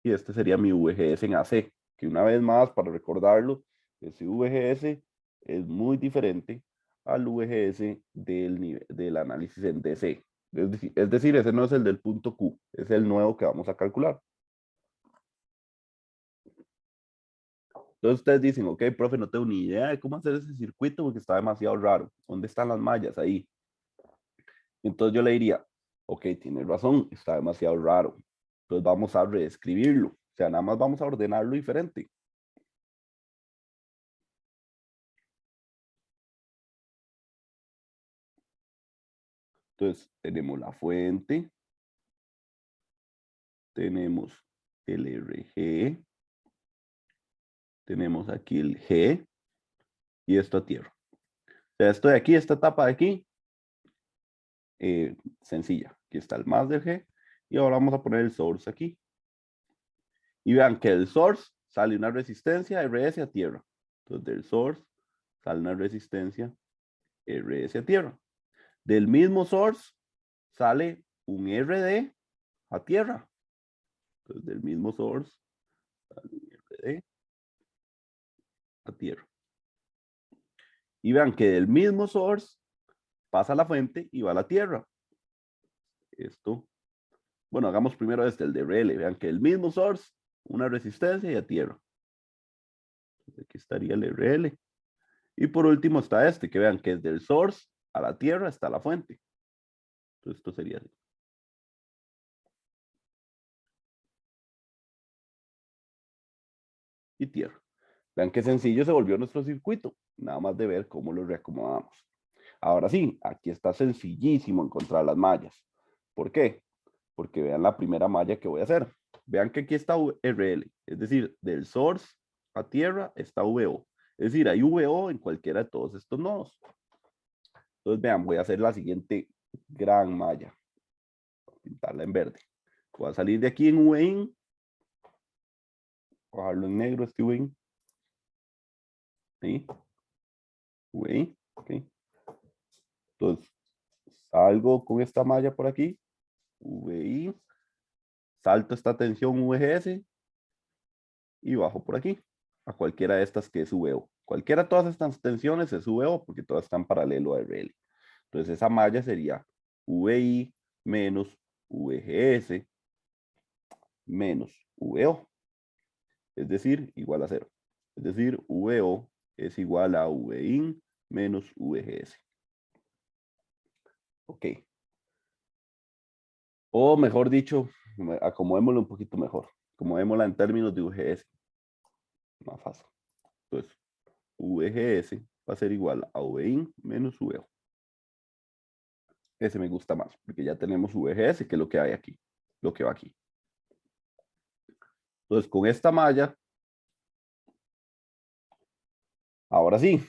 Y este sería mi VGS en AC, que una vez más, para recordarlo, ese VGS es muy diferente al VGS del análisis en DC. Es decir, ese no es el del punto Q, es el nuevo que vamos a calcular. Entonces ustedes dicen, ok, profe, no tengo ni idea de cómo hacer ese circuito porque está demasiado raro. ¿Dónde están las mallas ahí? Entonces yo le diría, ok, tienes razón, está demasiado raro. Entonces vamos a reescribirlo. O sea, nada más vamos a ordenarlo diferente. Entonces tenemos la fuente, tenemos el RG, tenemos aquí el G y esto a tierra. O sea, esto de aquí, esta etapa de aquí, sencilla. Aquí está el más del G y ahora vamos a poner el source aquí. Y vean que el source sale una resistencia RS a tierra. Entonces del source sale una resistencia RS a tierra. Del mismo source sale un RD a tierra. Entonces del mismo source sale un RD a tierra. Y vean que del mismo source pasa a la fuente y va a la tierra. Esto, bueno, hagamos primero el de RL. Vean que el mismo source, una resistencia y a tierra. Entonces aquí estaría el RL. Y por último está este, que vean que es del source a la tierra está la fuente. Entonces esto sería así. Y tierra. Vean qué sencillo se volvió nuestro circuito. Nada más de ver cómo lo reacomodamos. Ahora sí, aquí está sencillísimo encontrar las mallas. ¿Por qué? Porque vean la primera malla que voy a hacer. Vean que aquí está RL, es decir, del source a tierra está VO. Es decir, hay VO en cualquiera de todos estos nodos. Entonces, vean, voy a hacer la siguiente gran malla. Voy a pintarla en verde. Voy a salir de aquí en VIN. Voy a dejarlo en negro este VIN. ¿Sí? VIN. Ok. Entonces, salgo con esta malla por aquí. VI. Salto esta tensión VGS. Y bajo por aquí. A cualquiera de estas que es VO. Cualquiera de todas estas tensiones es VO porque todas están paralelo a RL. Entonces esa malla sería VI menos VGS menos VO. Es decir, igual a 0. Es decir, VO es igual a VIN menos VGS. Ok. O mejor dicho, acomodémoslo un poquito mejor. Acomodémosla en términos de VGS. Más fácil. Entonces, VGS va a ser igual a VIN menos VO. Ese me gusta más, porque ya tenemos VGS, que es lo que hay aquí, lo que va aquí. Entonces, con esta malla, ahora sí,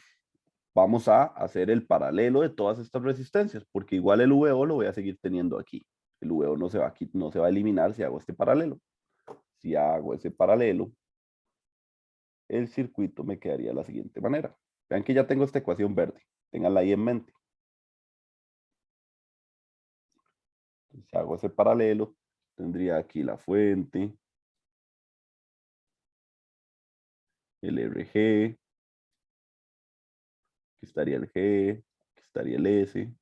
vamos a hacer el paralelo de todas estas resistencias, porque igual el VO lo voy a seguir teniendo aquí. El VO no se va aquí, no se va a eliminar si hago este paralelo. Si hago ese paralelo, el circuito me quedaría de la siguiente manera. Vean que ya tengo esta ecuación verde. Ténganla ahí en mente. Si hago ese paralelo, tendría aquí la fuente, el RG, aquí estaría el G, aquí estaría el S.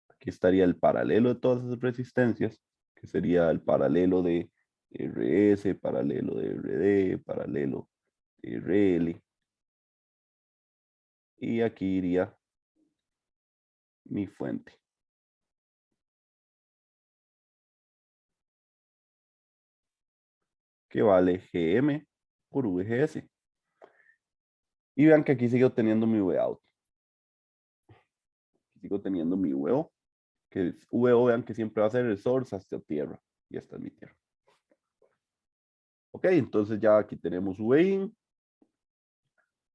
Aquí estaría el paralelo de todas esas resistencias, que sería el paralelo de RS, paralelo de RD, paralelo de RL. Y aquí iría mi fuente. Que vale GM por VGS. Y vean que aquí sigo teniendo mi VOUT. Sigo teniendo mi VO. Que es VO, vean que siempre va a ser el source hasta tierra. Y esta es mi tierra. Ok, entonces ya aquí tenemos VIN.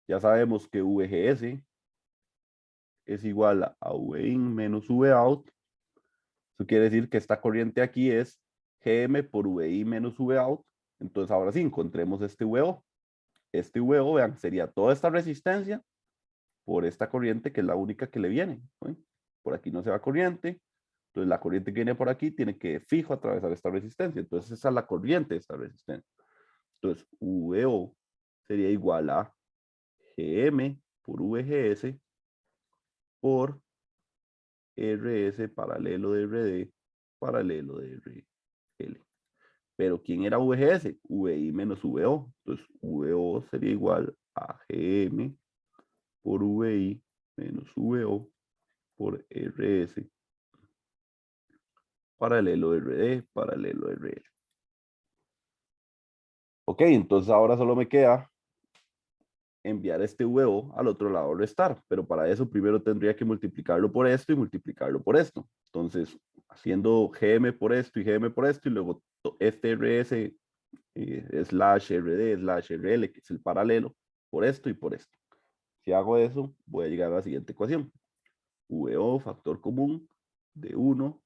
Ya sabemos que VGS es igual a VIN menos VOUT. Eso quiere decir que esta corriente aquí es GM por VI menos VOUT. Entonces ahora sí, encontremos este VO. Este VO, vean, sería toda esta resistencia por esta corriente que es la única que le viene. ¿Sí? Por aquí no se va corriente. Entonces la corriente que viene por aquí tiene que fijo atravesar esta resistencia. Entonces esa es la corriente de esta resistencia. Entonces VO sería igual a GM por VGS por RS paralelo de RD paralelo de RL. Pero ¿quién era VGS? VI menos VO. Entonces VO sería igual a GM por VI menos VO por RS paralelo de RD paralelo de RL. Ok, entonces ahora solo me queda enviar este VO al otro lado, restar, pero para eso primero tendría que multiplicarlo por esto y multiplicarlo por esto. Entonces, haciendo GM por esto y GM por esto y luego este RS slash RD slash RL, que es el paralelo, por esto y por esto. Si hago eso, voy a llegar a la siguiente ecuación. VO, factor común de 1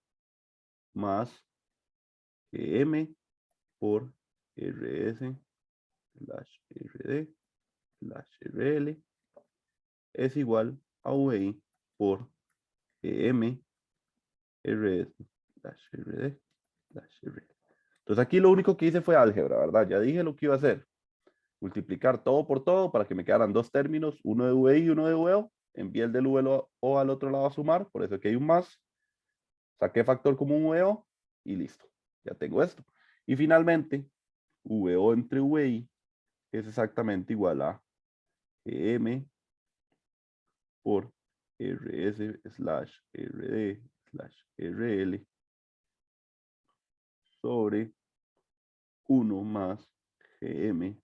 más GM por RS slash RD slash RL es igual a VI por GM RS slash RD slash RL. Entonces aquí lo único que hice fue álgebra, ¿verdad? Ya dije lo que iba a hacer. Multiplicar todo por todo para que me quedaran dos términos, uno de VI y uno de VO. Envié el del VO al otro lado a sumar, por eso aquí hay un más. Saqué factor común VO y listo. Ya tengo esto. Y finalmente, VO entre VI es exactamente igual a GM por RS slash RD slash RL sobre 1 más GM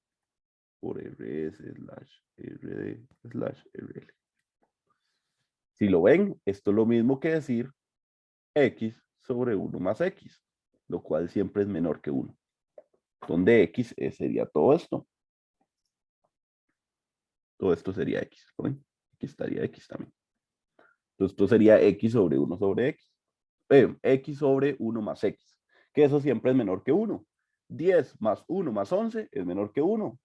por RS slash RD slash RL. Si lo ven, esto es lo mismo que decir X sobre 1 más X, lo cual siempre es menor que 1. Donde X sería todo esto. Todo esto sería X. ¿Ven? Aquí estaría X también. Entonces esto sería X sobre 1 sobre X. X sobre 1 más X. Que eso siempre es menor que 1. 10 más 1 más 11 es menor que 1.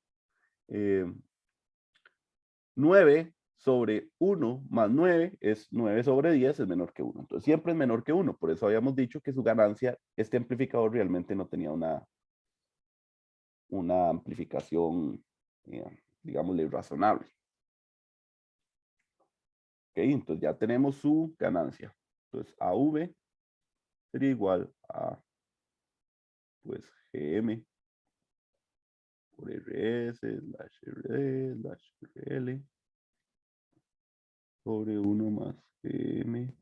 9 sobre 1 más 9 es 9 sobre 10 es menor que 1. Entonces siempre es menor que 1. Por eso habíamos dicho que su ganancia, este amplificador realmente no tenía una amplificación, digámosle, razonable. Ok, entonces ya tenemos su ganancia. Entonces AV sería igual a, pues, GM por RS, slash RD, slash RL, sobre 1 más GM,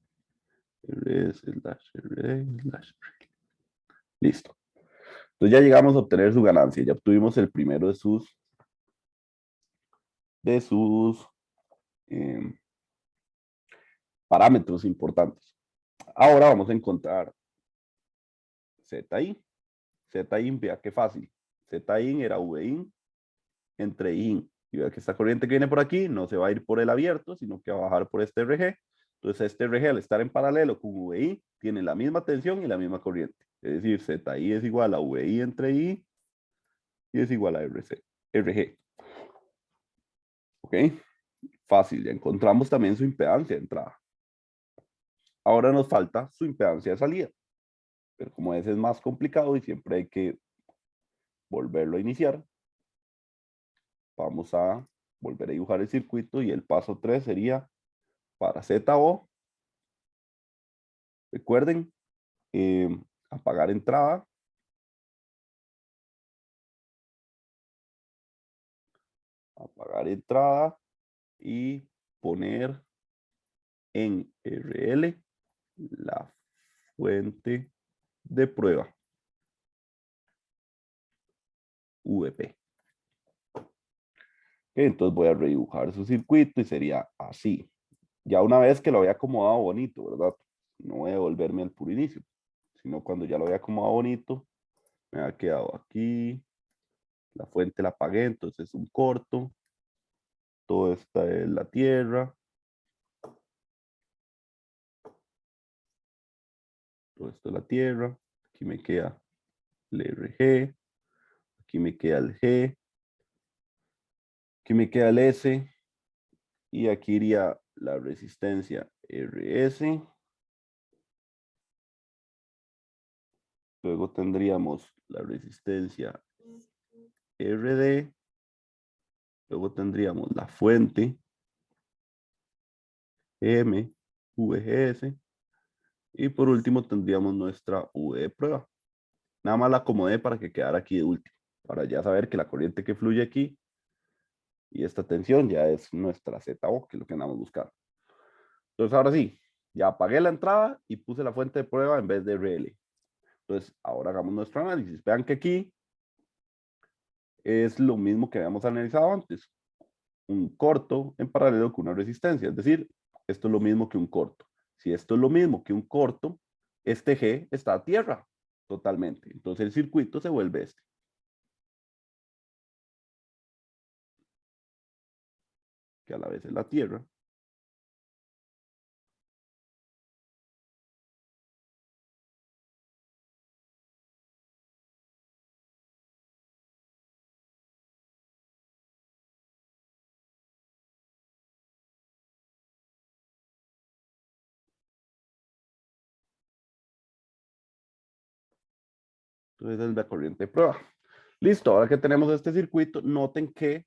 RS, slash RD, slash RL. Listo. Entonces ya llegamos a obtener su ganancia. Ya obtuvimos el primero de sus parámetros importantes. Ahora vamos a encontrar ZI. ZIN, vea qué fácil. ZIN era VIN entre IN. Y vea que esta corriente que viene por aquí no se va a ir por el abierto, sino que va a bajar por este RG. Entonces este RG al estar en paralelo con VI tiene la misma tensión y la misma corriente. Es decir, ZI es igual a VI entre I y es igual a RG. ¿Ok? Fácil, ya encontramos también su impedancia de entrada. Ahora nos falta su impedancia de salida. Pero como ese es más complicado y siempre hay que volverlo a iniciar, vamos a volver a dibujar el circuito y el paso 3 sería para ZO. Recuerden, apagar entrada. Apagar entrada y poner en RL la fuente de prueba VP. Entonces voy a redibujar su circuito y sería así. Ya una vez que lo había acomodado bonito, ¿verdad? No voy a volverme al puro inicio, sino cuando ya lo había acomodado bonito, me ha quedado aquí, la fuente la apagué, entonces es un corto, todo esta es la tierra, todo esto es la tierra, aquí me queda el RG, aquí me queda el G, aquí me queda el S, y aquí iría la resistencia RS, luego tendríamos la resistencia RD, luego tendríamos la fuente M, VGS, y por último tendríamos nuestra V de prueba. Nada más la acomodé para que quedara aquí de último, para ya saber que la corriente que fluye aquí y esta tensión ya es nuestra ZO, que es lo que andamos buscando. Entonces ahora sí, ya apagué la entrada y puse la fuente de prueba en vez de RL. Entonces ahora hagamos nuestro análisis. Vean que aquí es lo mismo que habíamos analizado antes. Un corto en paralelo con una resistencia. Es decir, esto es lo mismo que un corto. Si esto es lo mismo que un corto, este G está a tierra totalmente. Entonces el circuito se vuelve este. Que a la vez es la tierra. Entonces es la corriente de prueba. Listo, ahora que tenemos este circuito, noten que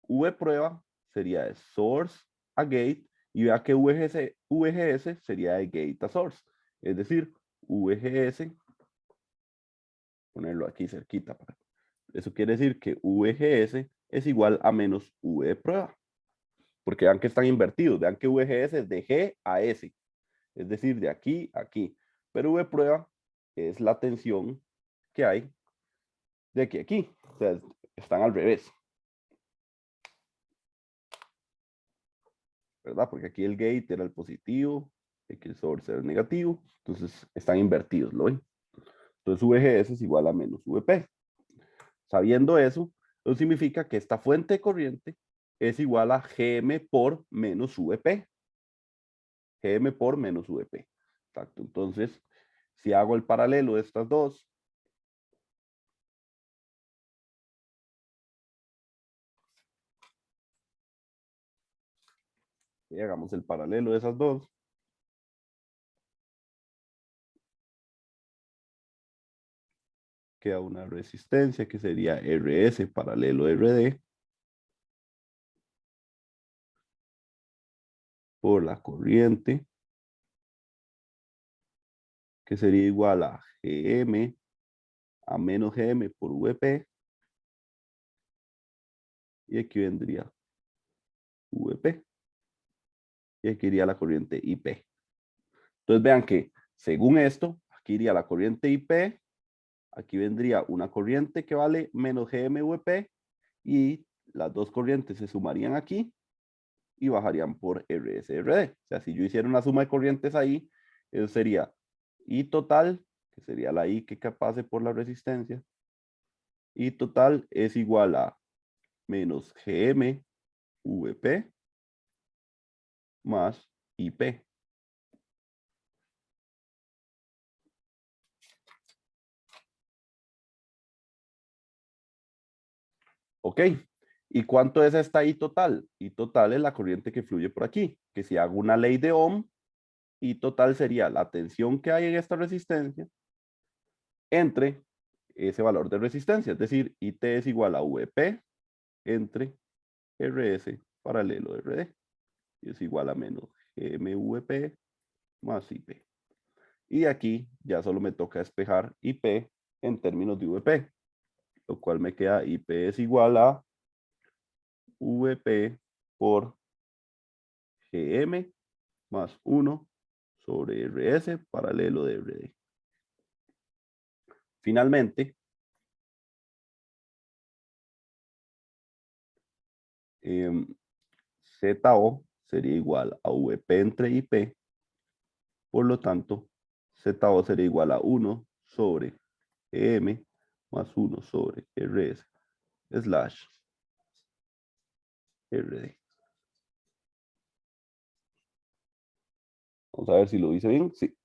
V prueba sería de source a gate y vea que VGS sería de gate a source. Es decir, VGS, ponerlo aquí cerquita. Eso quiere decir que VGS es igual a menos V prueba. Porque vean que están invertidos. Vean que VGS es de G a S. Es decir, de aquí a aquí. Pero V prueba es la tensión que hay de aquí a aquí. O sea, están al revés. ¿Verdad? Porque aquí el gate era el positivo, aquí el source era el negativo. Entonces están invertidos, ¿lo ven? Entonces VGS es igual a menos VP. Sabiendo eso, eso significa que esta fuente de corriente es igual a GM por menos VP. GM por menos VP. Exacto. Entonces, si hago el paralelo de estas dos, y hagamos el paralelo de esas dos, queda una resistencia que sería RS paralelo RD por la corriente, que sería igual a GM a menos GM por VP, y aquí vendría VP, y aquí iría la corriente IP. Entonces vean que según esto, aquí iría la corriente IP, aquí vendría una corriente que vale menos GMVP, y las dos corrientes se sumarían aquí y bajarían por RSRD. O sea, si yo hiciera una suma de corrientes ahí, eso sería I total, que sería la I que pase por la resistencia, I total es igual a menos GMVP más IP. Ok, ¿y cuánto es esta I total? I total es la corriente que fluye por aquí, que si hago una ley de Ohm, I total sería la tensión que hay en esta resistencia entre ese valor de resistencia, es decir, IT es igual a VP entre RS paralelo RD, y es igual a menos MVP más IP. Y aquí ya solo me toca despejar IP en términos de VP, lo cual me queda IP es igual a VP por GM más 1 sobre RS paralelo de RD. Finalmente, ZO sería igual a VP entre IP, por lo tanto, ZO sería igual a 1 sobre GM más 1 sobre RS slash RD. Vamos a ver si lo hice bien. Sí.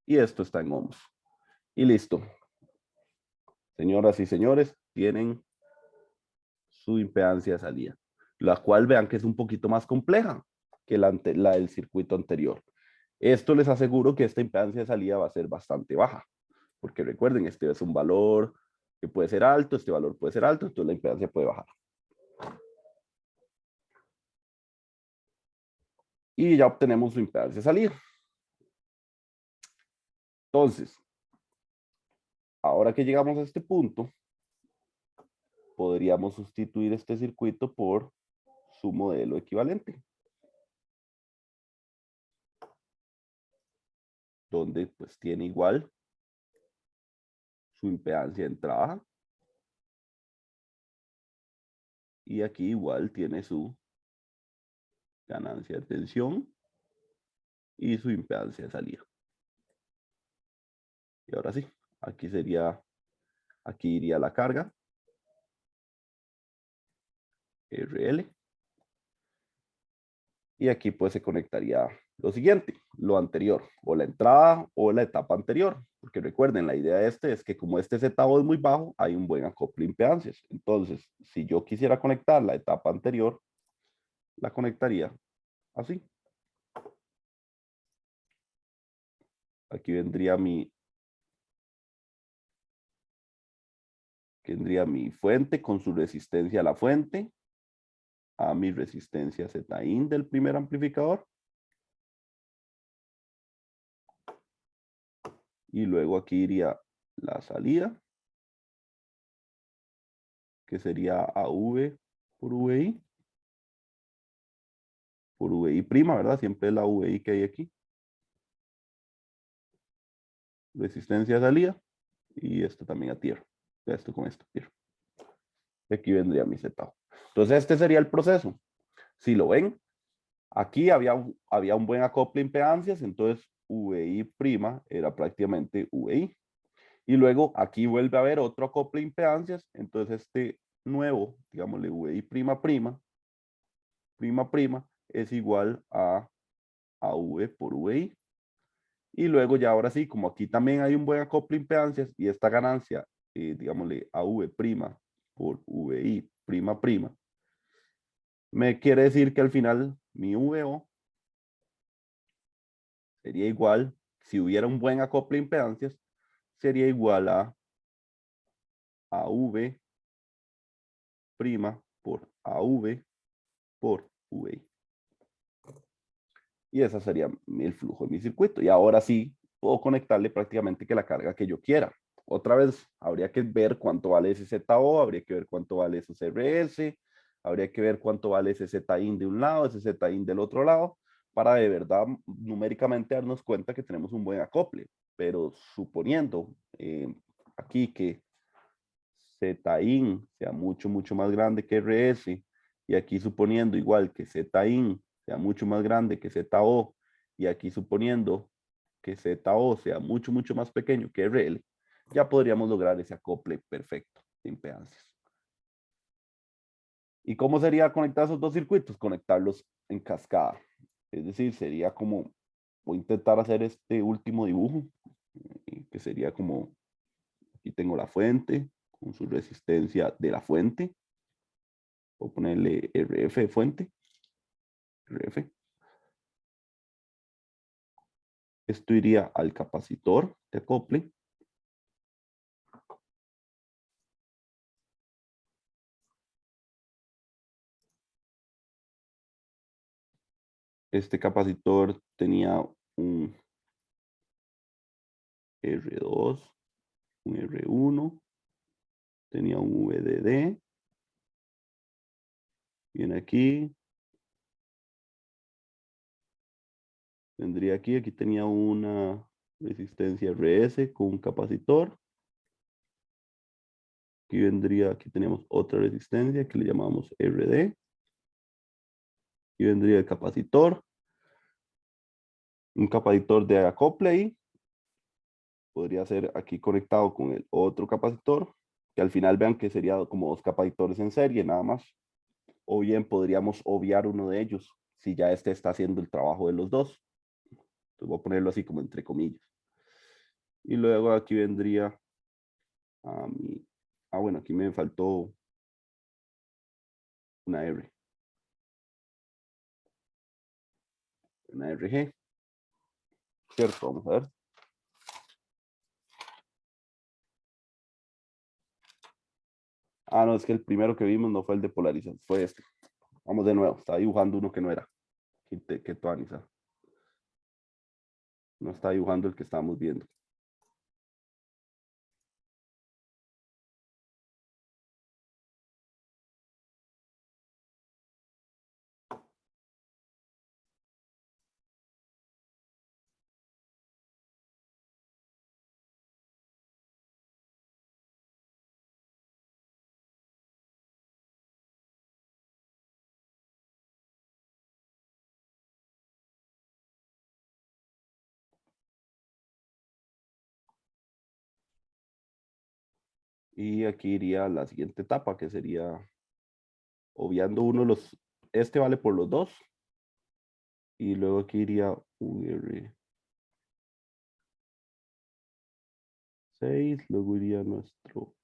Y esto está en ohms. Y listo. Señoras y señores, tienen su impedancia de salida, la cual vean que es un poquito más compleja que la del circuito anterior. Esto les aseguro que esta impedancia de salida va a ser bastante baja, porque recuerden, este es un valor que puede ser alto, este valor puede ser alto, entonces la impedancia puede bajar. Y ya obtenemos su impedancia de salida. Entonces, ahora que llegamos a este punto, podríamos sustituir este circuito por su modelo equivalente, donde pues tiene igual su impedancia de entrada y aquí igual tiene su ganancia de tensión y su impedancia de salida. Y ahora sí, aquí sería, aquí iría la carga RL y aquí pues se conectaría lo siguiente, lo anterior, o la entrada o la etapa anterior, porque recuerden, la idea de este es que como este ZO es muy bajo, hay un buen acople de impedancias. Entonces, si yo quisiera conectar la etapa anterior, la conectaría así. Aquí vendría mi tendría mi fuente con su resistencia a la fuente, a mi resistencia Zin del primer amplificador. Y luego aquí iría la salida, que sería AV por VI. Por VI prima, ¿verdad? Siempre es la VI que hay aquí. Resistencia de salida. Y esto también a tierra. Esto con esto, tierra. Y aquí vendría mi Z. Entonces este sería el proceso. Si lo ven, aquí había un buen acople de impedancias, entonces VI prima era prácticamente VI. Y luego aquí vuelve a haber otro acople de impedancias, entonces este nuevo, digámosle VI prima prima, prima prima, es igual a V por VI. Y luego ya ahora sí, como aquí también hay un buen acople de impedancias y esta ganancia, digámosle AV prima por VI prima prima, me quiere decir que al final mi VO sería igual, si hubiera un buen acople de impedancias, sería igual a AV prima por AV por VI. Y ese sería el flujo de mi circuito. Y ahora sí puedo conectarle prácticamente que la carga que yo quiera. Otra vez, habría que ver cuánto vale ese ZO, habría que ver cuánto vale ese CRS, habría que ver cuánto vale ese ZIN de un lado, ese ZIN del otro lado, para de verdad numéricamente darnos cuenta que tenemos un buen acople. Pero suponiendo aquí que ZIN sea mucho, mucho más grande que RS, y aquí suponiendo igual que ZIN sea mucho más grande que ZO, y aquí suponiendo que ZO sea mucho, mucho más pequeño que RL, ya podríamos lograr ese acople perfecto de impedancias. ¿Y cómo sería conectar esos dos circuitos? Conectarlos en cascada. Es decir, sería como, voy a intentar hacer este último dibujo, que sería como, aquí tengo la fuente con su resistencia de la fuente. Voy a ponerle RF de fuente. RF. Esto iría al capacitor de acople. Este capacitor tenía un R2, un R1, tenía un VDD. Viene aquí. Vendría aquí, aquí tenía una resistencia RS con un capacitor. Aquí vendría, aquí tenemos otra resistencia que le llamamos RD. Y vendría el capacitor. Un capacitor de acople ahí. Podría ser aquí conectado con el otro capacitor, que al final vean que sería como dos capacitores en serie nada más. O bien podríamos obviar uno de ellos, si ya este está haciendo el trabajo de los dos. Entonces voy a ponerlo así como entre comillas. Y luego aquí vendría a mi... Ah, bueno, aquí me faltó una R. Una RG. Cierto, vamos a ver. Ah, no, es que el primero que vimos no fue el de polarización, fue este. Vamos de nuevo, estaba dibujando uno que no era. Que toaniza. No está dibujando el que estábamos viendo. Y aquí iría la siguiente etapa, que sería obviando uno de los, este vale por los dos. Y luego aquí iría un R6, luego iría nuestro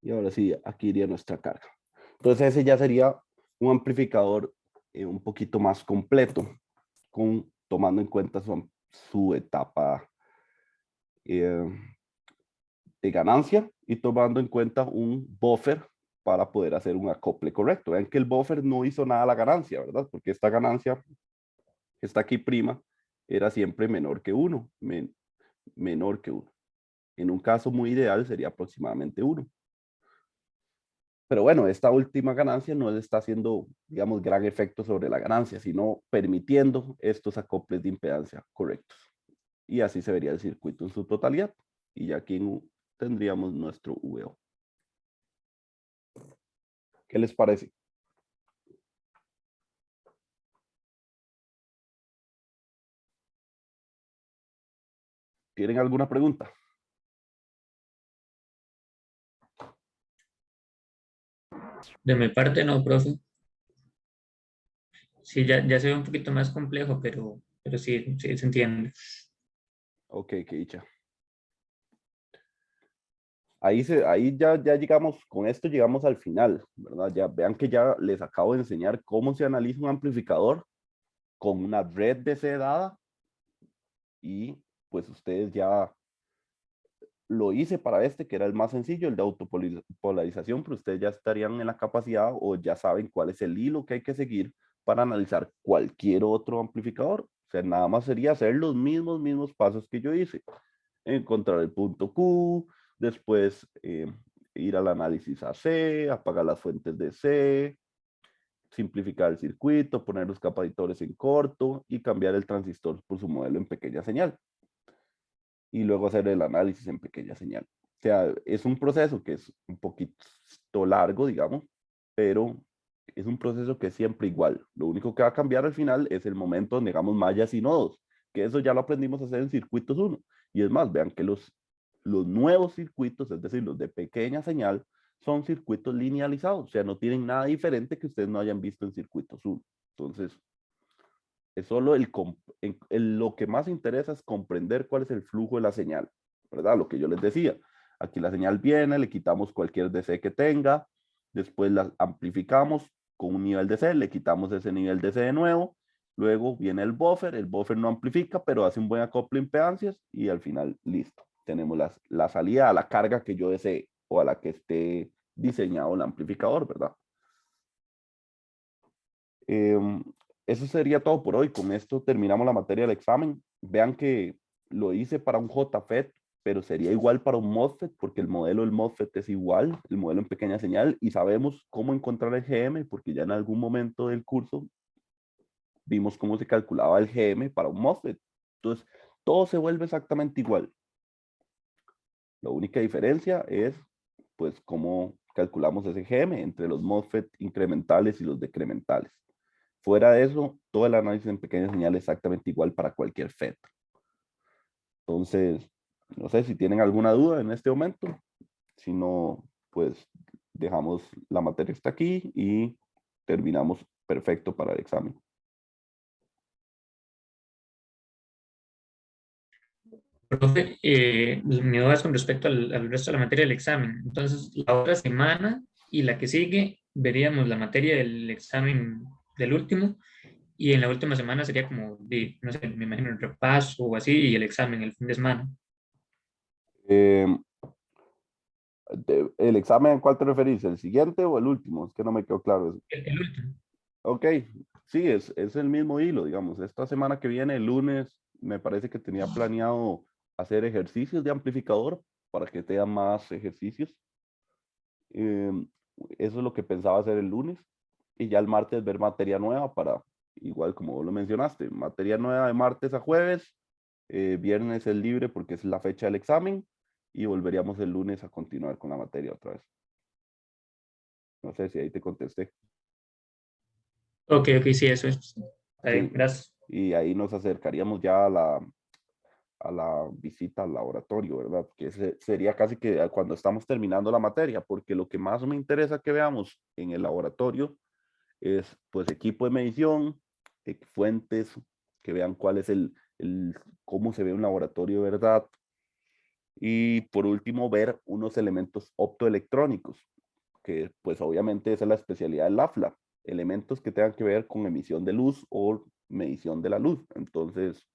Y ahora sí, aquí iría nuestra carga. Entonces ese ya sería un amplificador un poquito más completo, tomando en cuenta su etapa eh, de ganancia y tomando en cuenta un buffer para poder hacer un acople correcto. Vean que el buffer no hizo nada a la ganancia, ¿verdad? Porque esta ganancia que está aquí prima era siempre menor que 1, menor que 1. En un caso muy ideal sería aproximadamente 1. Pero bueno, esta última ganancia no le está haciendo, digamos, gran efecto sobre la ganancia, sino permitiendo estos acoples de impedancia correctos. Y así se vería el circuito en su totalidad. Y ya aquí tendríamos nuestro VO. ¿Qué les parece? ¿Tienen alguna pregunta? De mi parte no, profe. Sí, ya se ve un poquito más complejo, pero sí, sí se entiende. Ok, qué dicha. Ahí ya llegamos, con esto llegamos al final, ¿verdad? Ya vean que ya les acabo de enseñar cómo se analiza un amplificador con una red DC dada y pues ustedes ya lo hice para este, que era el más sencillo, el de autopolarización, pero ustedes ya estarían en la capacidad o ya saben cuál es el hilo que hay que seguir para analizar cualquier otro amplificador. O sea, nada más sería hacer los mismos pasos que yo hice. Encontrar el punto Q, después ir al análisis AC, apagar las fuentes de C, simplificar el circuito, poner los capacitores en corto y cambiar el transistor por su modelo en pequeña señal y luego hacer el análisis en pequeña señal. O sea, es un proceso que es un poquito largo, digamos, pero es un proceso que es siempre igual. Lo único que va a cambiar al final es el momento donde hagamos mallas y nodos, que eso ya lo aprendimos a hacer en circuitos 1. Y es más, vean que los nuevos circuitos, es decir, los de pequeña señal, son circuitos linealizados, o sea, no tienen nada diferente que ustedes no hayan visto en circuitos 1. Entonces, es solo lo que más interesa es comprender cuál es el flujo de la señal, ¿verdad? Lo que yo les decía. Aquí la señal viene, le quitamos cualquier DC que tenga, después la amplificamos con un nivel DC, le quitamos ese nivel DC de nuevo, luego viene el buffer no amplifica, pero hace un buen acople de impedancias y al final, listo. Tenemos la salida a la carga que yo desee o a la que esté diseñado el amplificador, ¿verdad? Eh, Eso sería todo por hoy. Con esto terminamos la materia del examen. Vean que lo hice para un JFET, pero sería igual para un MOSFET, porque el modelo del MOSFET es igual, el modelo en pequeña señal, y sabemos cómo encontrar el GM, porque ya en algún momento del curso vimos cómo se calculaba el GM para un MOSFET. Entonces, todo se vuelve exactamente igual. La única diferencia es, pues, cómo calculamos ese GM entre los MOSFET incrementales y los decrementales. Fuera de eso, todo el análisis en pequeñas señales es exactamente igual para cualquier FET. Entonces, no sé si tienen alguna duda en este momento. Si no, pues dejamos la materia hasta aquí y terminamos perfecto para el examen. Profe, mi duda es con respecto al resto de la materia del examen. Entonces, la otra semana y la que sigue, veríamos la materia del examen del último, y en la última semana sería como, no sé, me imagino el repaso o así, y el examen el fin de semana. Eh, ¿El examen a cuál te referís? ¿El siguiente o el último? Es que no me quedó claro eso. El último. Ok, sí, es el mismo hilo, digamos. Esta semana que viene, el lunes, me parece que tenía planeado hacer ejercicios de amplificador para que te dan más ejercicios. Eh, Eso es lo que pensaba hacer el lunes. Y ya el martes ver materia nueva para, igual como vos lo mencionaste, materia nueva de martes a jueves. Viernes es libre porque es la fecha del examen. Y volveríamos el lunes a continuar con la materia otra vez. No sé si ahí te contesté. Ok, ok, sí, eso es. Está bien, Sí, gracias. y ahí nos acercaríamos ya a la visita al laboratorio, ¿verdad? Que sería casi que cuando estamos terminando la materia, porque lo que más me interesa que veamos en el laboratorio es pues equipo de medición, fuentes, que vean cuál es cómo se ve un laboratorio, ¿verdad? Y por último, ver unos elementos optoelectrónicos, que pues obviamente esa es la especialidad del AFLA, elementos que tengan que ver con emisión de luz o medición de la luz. Entonces,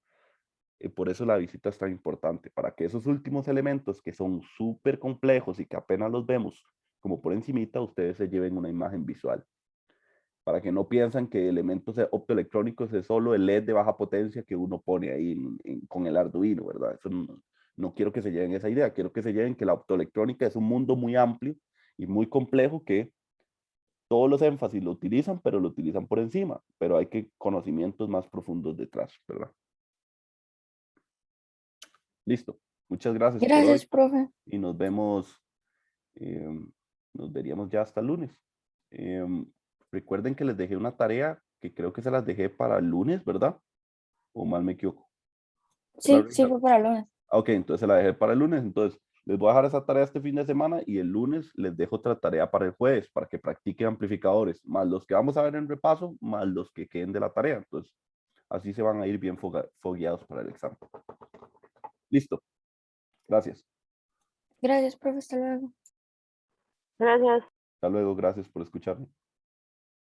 por eso la visita es tan importante, para que esos últimos elementos que son súper complejos y que apenas los vemos como por encimita, ustedes se lleven una imagen visual. Para que no piensan que elementos optoelectrónicos es solo el LED de baja potencia que uno pone ahí con el Arduino, ¿verdad? Eso no quiero que se lleven esa idea, quiero que se lleven que la optoelectrónica es un mundo muy amplio y muy complejo que todos los énfasis lo utilizan, pero lo utilizan por encima, pero hay que conocimientos más profundos detrás, ¿verdad? Listo. Muchas gracias por hoy Gracias, profe. y nos vemos, nos veríamos ya hasta el lunes. Recuerden que les dejé una tarea que creo que se las dejé para el lunes, ¿verdad? ¿O mal me equivoco? Sí, sí fue para el lunes. Ok, entonces se la dejé para el lunes. Entonces, les voy a dejar esa tarea este fin de semana y el lunes les dejo otra tarea para el jueves, para que practiquen amplificadores, más los que vamos a ver en repaso, más los que queden de la tarea. Entonces, así se van a ir bien fogueados para el examen. Listo. Gracias. Gracias, profe. Hasta luego. Gracias. Hasta luego. Gracias por escucharme.